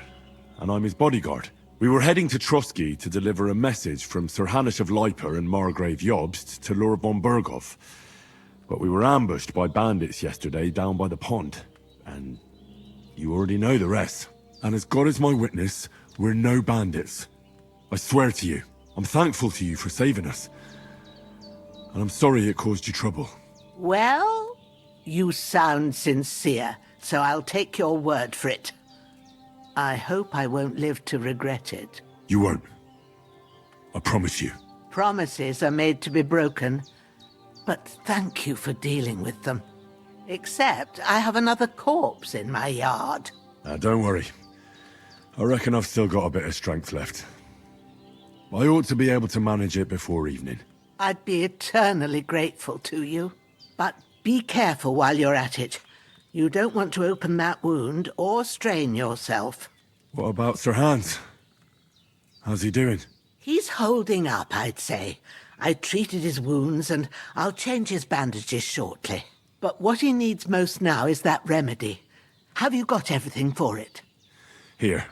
and I'm his bodyguard. We were heading to Trotsky to deliver a message from Sir Hanish of Leiper and Margrave Jobst to Lord von Berghoff. But we were ambushed by bandits yesterday down by the pond, and you already know the rest. And as God is my witness, we're no bandits. I swear to you, I'm thankful to you for saving us. And I'm sorry it caused you trouble. Well, you sound sincere, so I'll take your word for it. I hope I won't live to regret it. You won't. I promise you. Promises are made to be broken, but thank you for dealing with them. Except I have another corpse in my yard. Now, don't worry. I reckon I've still got a bit of strength left. I ought to be able to manage it before evening. I'd be eternally grateful to you. But be careful while you're at it. You don't want to open that wound or strain yourself. What about Sir Hans? How's he doing? He's holding up, I'd say. I treated his wounds and I'll change his bandages shortly. But what he needs most now is that remedy. Have you got everything for it? Here.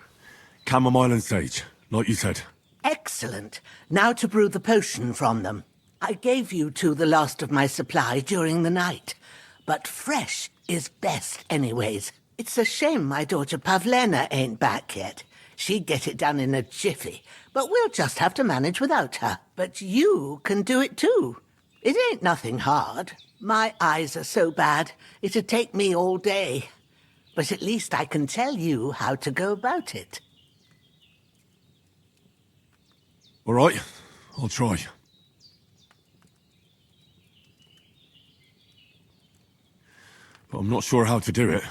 Chamomile and sage, like you said. Excellent. Now to brew the potion from them. I gave you two the last of my supply during the night. But fresh is best anyways. It's a shame my daughter Pavlena ain't back yet. She'd get it done in a jiffy, but we'll just have to manage without her. But you can do it too. It ain't nothing hard. My eyes are so bad, it'd take me all day. But at least I can tell you how to go about it. All right, I'll try. But I'm not sure how to do it.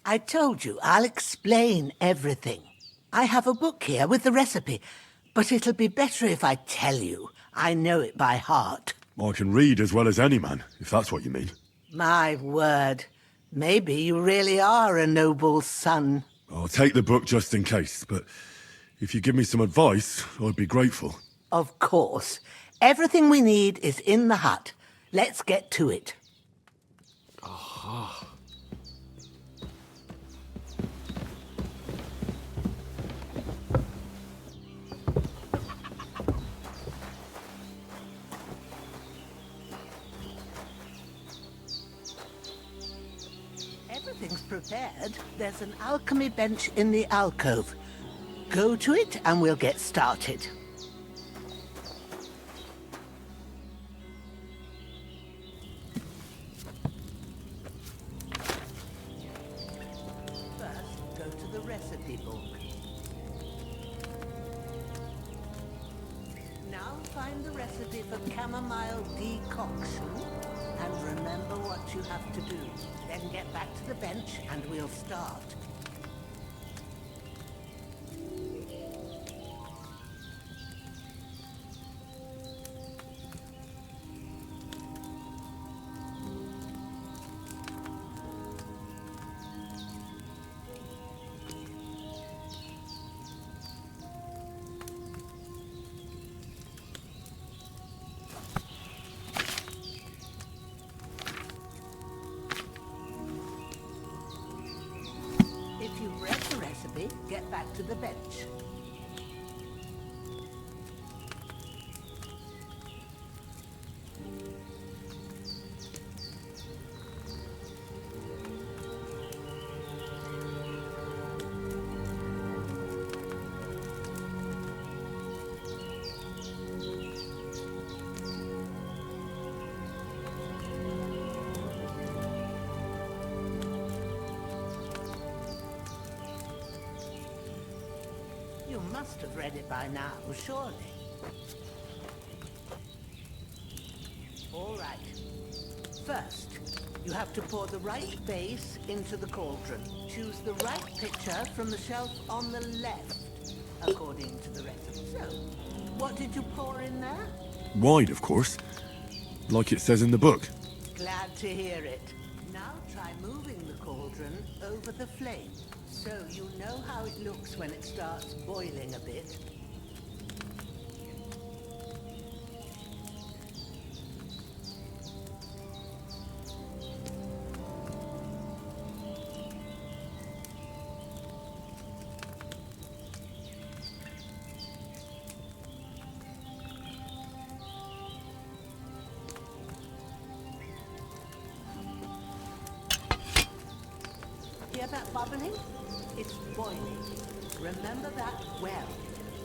I told you, I'll explain everything. I have a book here with the recipe, but it'll be better if I tell you. I know it by heart. I can read as well as any man, if that's what you mean. My word. Maybe you really are a noble son. I'll take the book just in case, but if you give me some advice, I'd be grateful. Of course. Everything we need is in the hut. Let's get to it. Aha. Everything's prepared. There's an alchemy bench in the alcove. Go to it and we'll get started. First, go to the recipe book. Now find the recipe for chamomile decoction and remember what you have to do. Then get back to the bench and we'll start. If you've read the recipe, get back to the bench. must have read it by now, surely. All right. First, you have to pour the right base into the cauldron. Choose the right pitcher from the shelf on the left, according to the recipe. So, what did you pour in there? Wine, of course. Like it says in the book. Glad to hear it. Now try moving the cauldron over the flame, so you know how it looks when it starts boiling a bit. Hear that bubbling? It's boiling. Remember that well.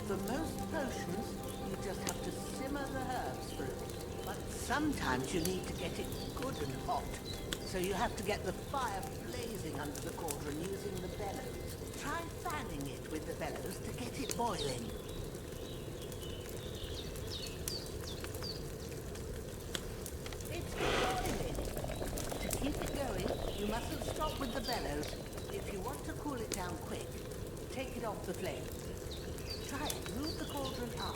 For most potions, you just have to simmer the herbs for a bit. But sometimes you need to get it good and hot. So you have to get the fire blazing under the cauldron using the bellows. Try fanning it with the bellows to get it boiling. It's boiling. To keep it going, you mustn't stop with the bellows. If you want to cool it down quick, take it off the flame. Try it. Move the cauldron up.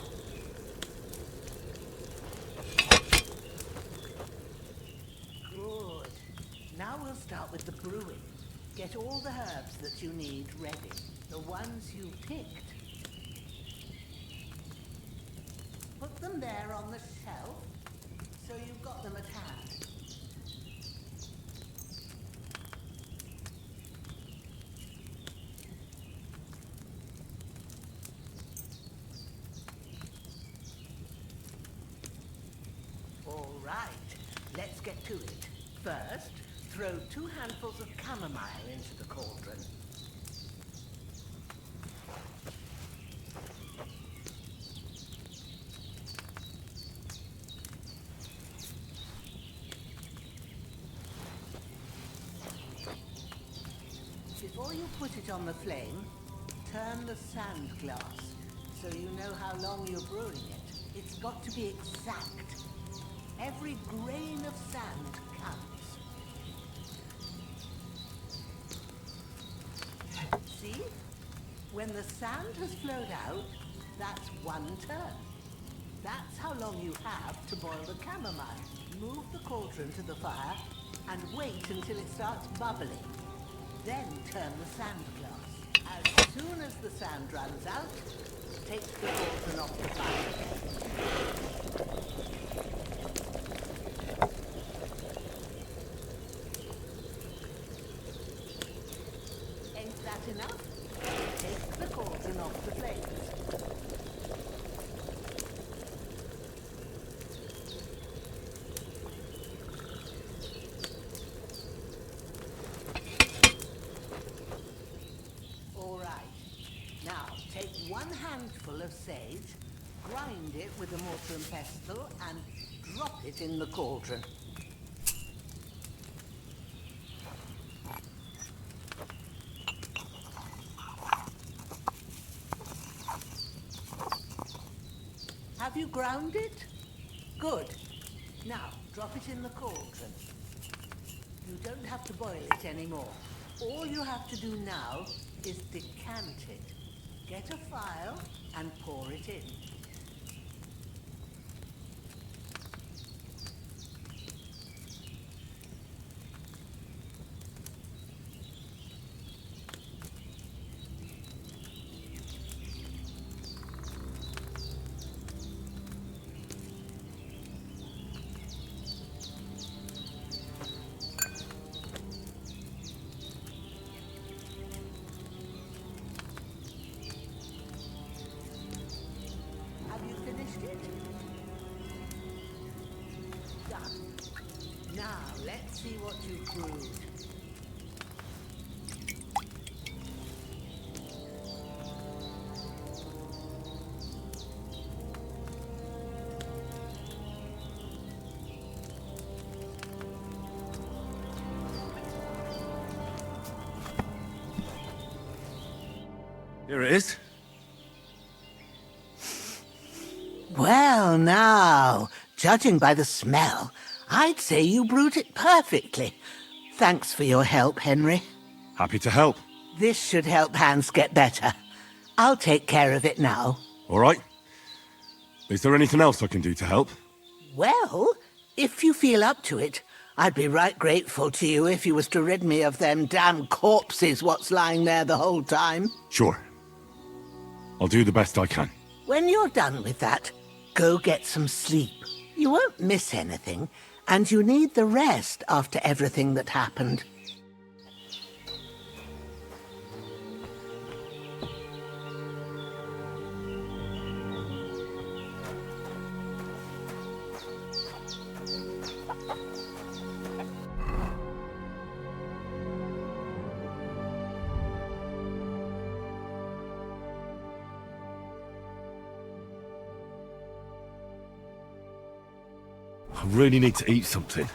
Good. Now we'll start with the brewing. Get all the herbs that you need ready. The ones you picked. Put them there on the shelf, so you've got them at hand. All right, let's get to it. First, throw 2 handfuls of chamomile into the cauldron. Before you put it on the flame, turn the sand glass so you know how long you're brewing it. It's got to be exact. Every grain of sand counts. See? When the sand has flowed out, that's 1 turn. That's how long you have to boil the chamomile. Move the cauldron to the fire and wait until it starts bubbling. Then turn the sand glass. As soon as the sand runs out, take the cauldron off the fire. Ain't that enough? Take the cauldron off the flames. All right. Now, take 1 handful of sage, grind it with a mortar and pestle, and drop it in the cauldron. Have you ground it? Good. Now, drop it in the cauldron. You don't have to boil it anymore. All you have to do now is decant it. Get a phial and pour it in. Have you finished it? Done. Now, let's see what you brewed. Here it is. Well, now, judging by the smell, I'd say you brewed it perfectly. Thanks for your help, Henry. Happy to help. This should help Hans get better. I'll take care of it now. All right. Is there anything else I can do to help? Well, if you feel up to it, I'd be right grateful to you if you was to rid me of them damn corpses what's lying there the whole time. Sure. I'll do the best I can. When you're done with that, go get some sleep. You won't miss anything, and you need the rest after everything that happened. I really need to eat something.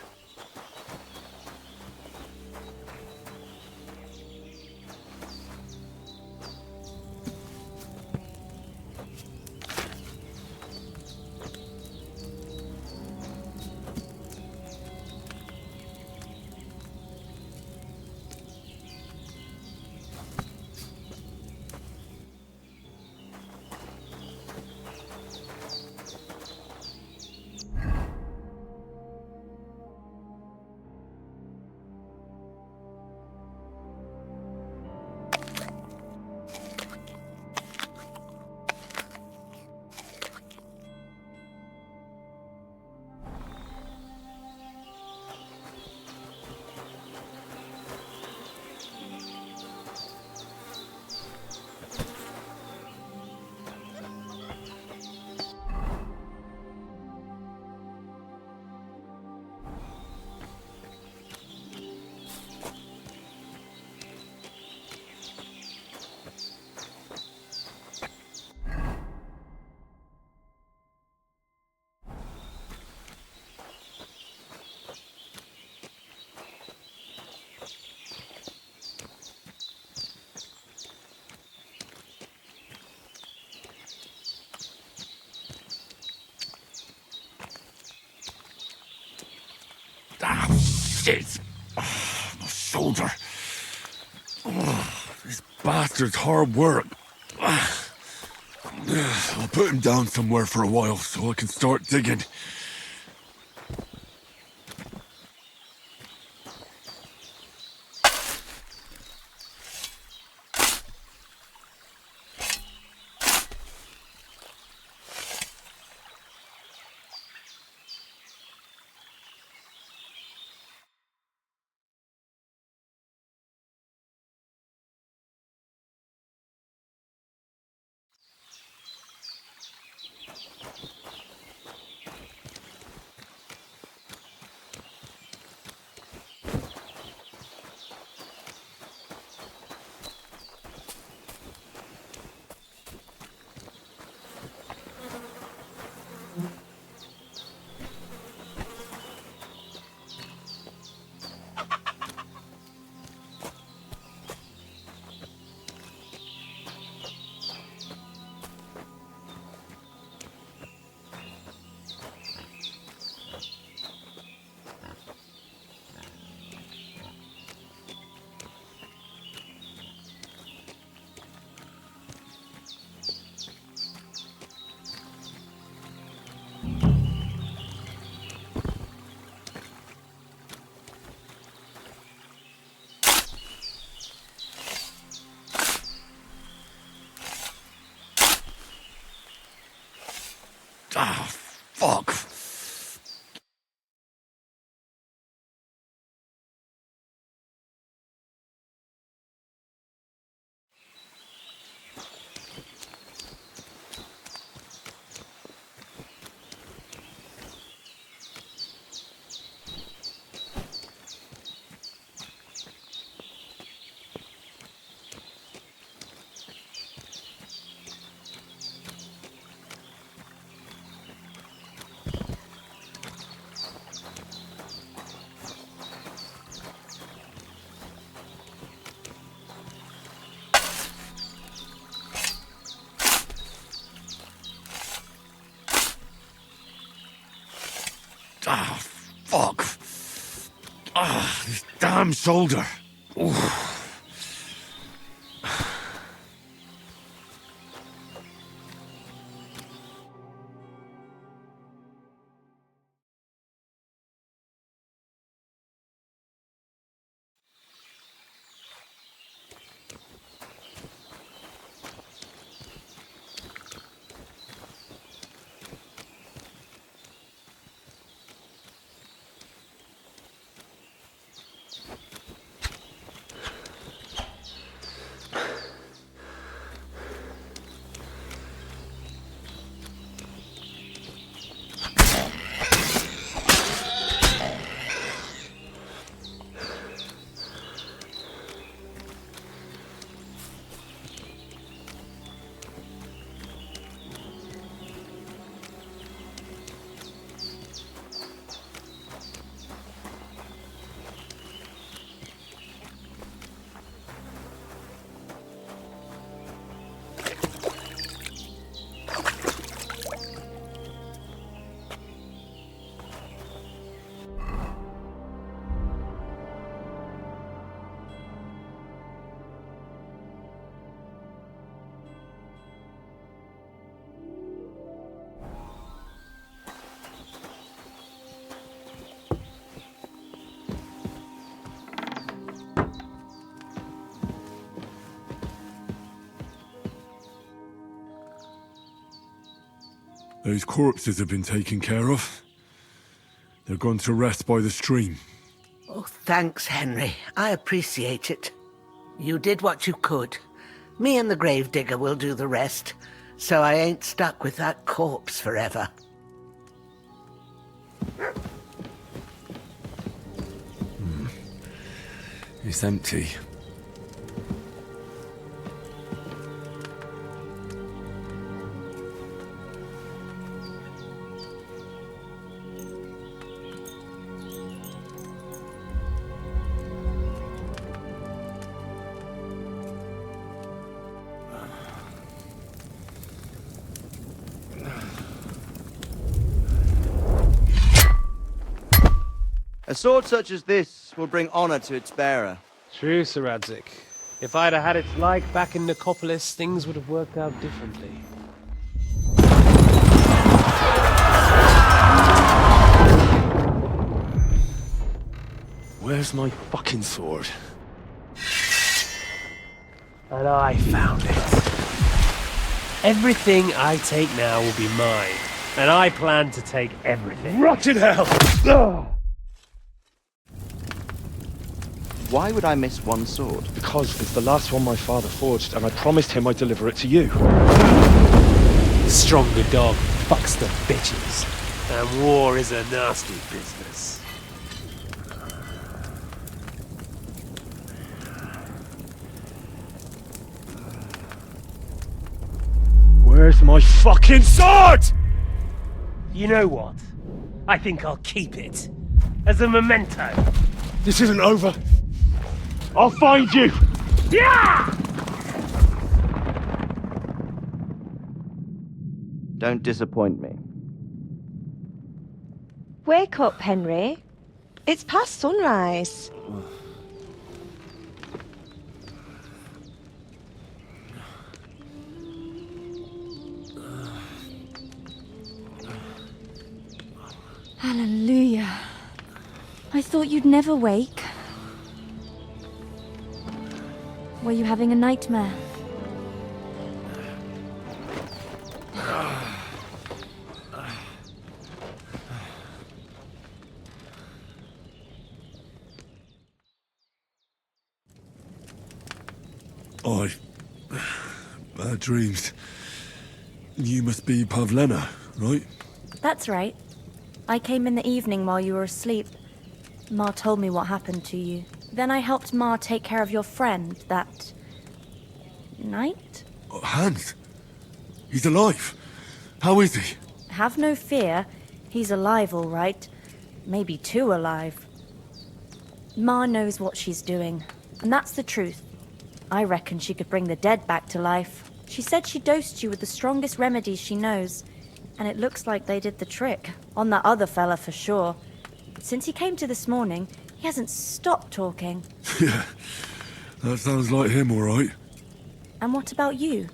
Ah, shit! Oh, my shoulder. Oh, this bastard's hard work. I'll put him down somewhere for a while so I can start digging. Ah, fuck. This damn shoulder. Oof. Those corpses have been taken care of. They're gone to rest by the stream. Oh, thanks, Henry. I appreciate it. You did what you could. Me and the gravedigger will do the rest, so I ain't stuck with that corpse forever. It's empty. A sword such as this will bring honor to its bearer. True, Sir Radzik. If I'd have had its like back in Nicopolis, things would have worked out differently. Where's my fucking sword? And I found it. Everything I take now will be mine, and I plan to take everything. Rotten hell! Ugh. Why would I miss one sword? Because it's the last one my father forged, and I promised him I'd deliver it to you. The stronger dog fucks the bitches, and war is a nasty business. Where's my fucking sword? You know what? I think I'll keep it. As a memento. This isn't over. I'll find you! Yeah! Don't disappoint me. Wake up, Henry. It's past sunrise. Hallelujah. I thought you'd never wake. Were you having a nightmare? Bad dreams. You must be Pavlena, right? That's right. I came in the evening while you were asleep. Ma told me what happened to you. Then I helped Ma take care of your friend that night? Hans? He's alive. How is he? Have no fear. He's alive, all right. Maybe too alive. Ma knows what she's doing, and that's the truth. I reckon she could bring the dead back to life. She said she dosed you with the strongest remedies she knows, and it looks like they did the trick. On that other fella for sure. Since he came to this morning, he He hasn't stopped talking. Yeah, that sounds like him, all right. And what about you?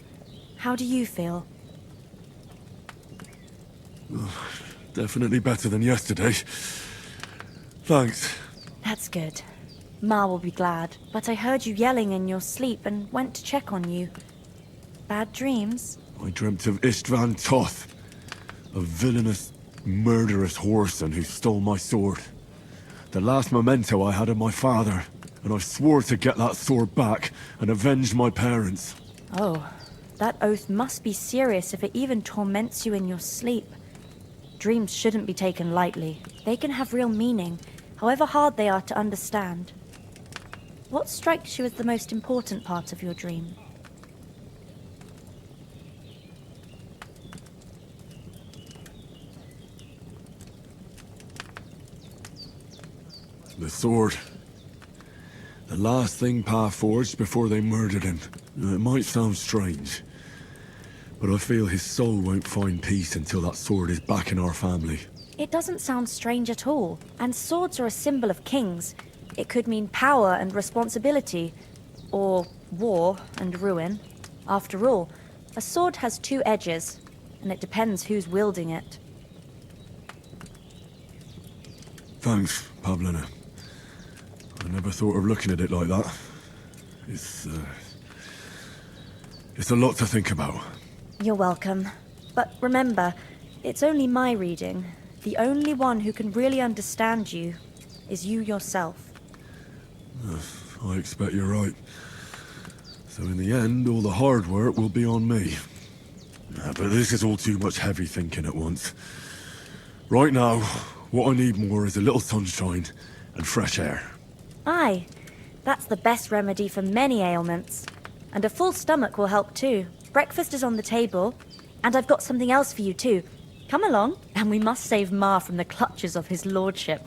How do you feel? Definitely better than yesterday. Thanks. That's good. Ma will be glad, but I heard you yelling in your sleep and went to check on you. Bad dreams? I dreamt of Istvan Toth, a villainous, murderous whoreson who stole my sword. The last memento I had of my father, and I swore to get that sword back and avenge my parents. Oh, that oath must be serious if it even torments you in your sleep. Dreams shouldn't be taken lightly. They can have real meaning, however hard they are to understand. What strikes you as the most important part of your dream? The sword. The last thing Pa forged before they murdered him. It might sound strange, but I feel his soul won't find peace until that sword is back in our family. It doesn't sound strange at all, and swords are a symbol of kings. It could mean power and responsibility, or war and ruin. After all, a sword has two edges, and it depends who's wielding it. Thanks, Pavlina. I never thought of looking at it like that. It's a lot to think about. You're welcome. But remember, it's only my reading. The only one who can really understand you is you yourself. I expect you're right. So in the end, all the hard work will be on me. But this is all too much heavy thinking at once. Right now, what I need more is a little sunshine and fresh air. Aye, that's the best remedy for many ailments. And a full stomach will help too. Breakfast is on the table, and I've got something else for you too. Come along, and we must save Ma from the clutches of his lordship.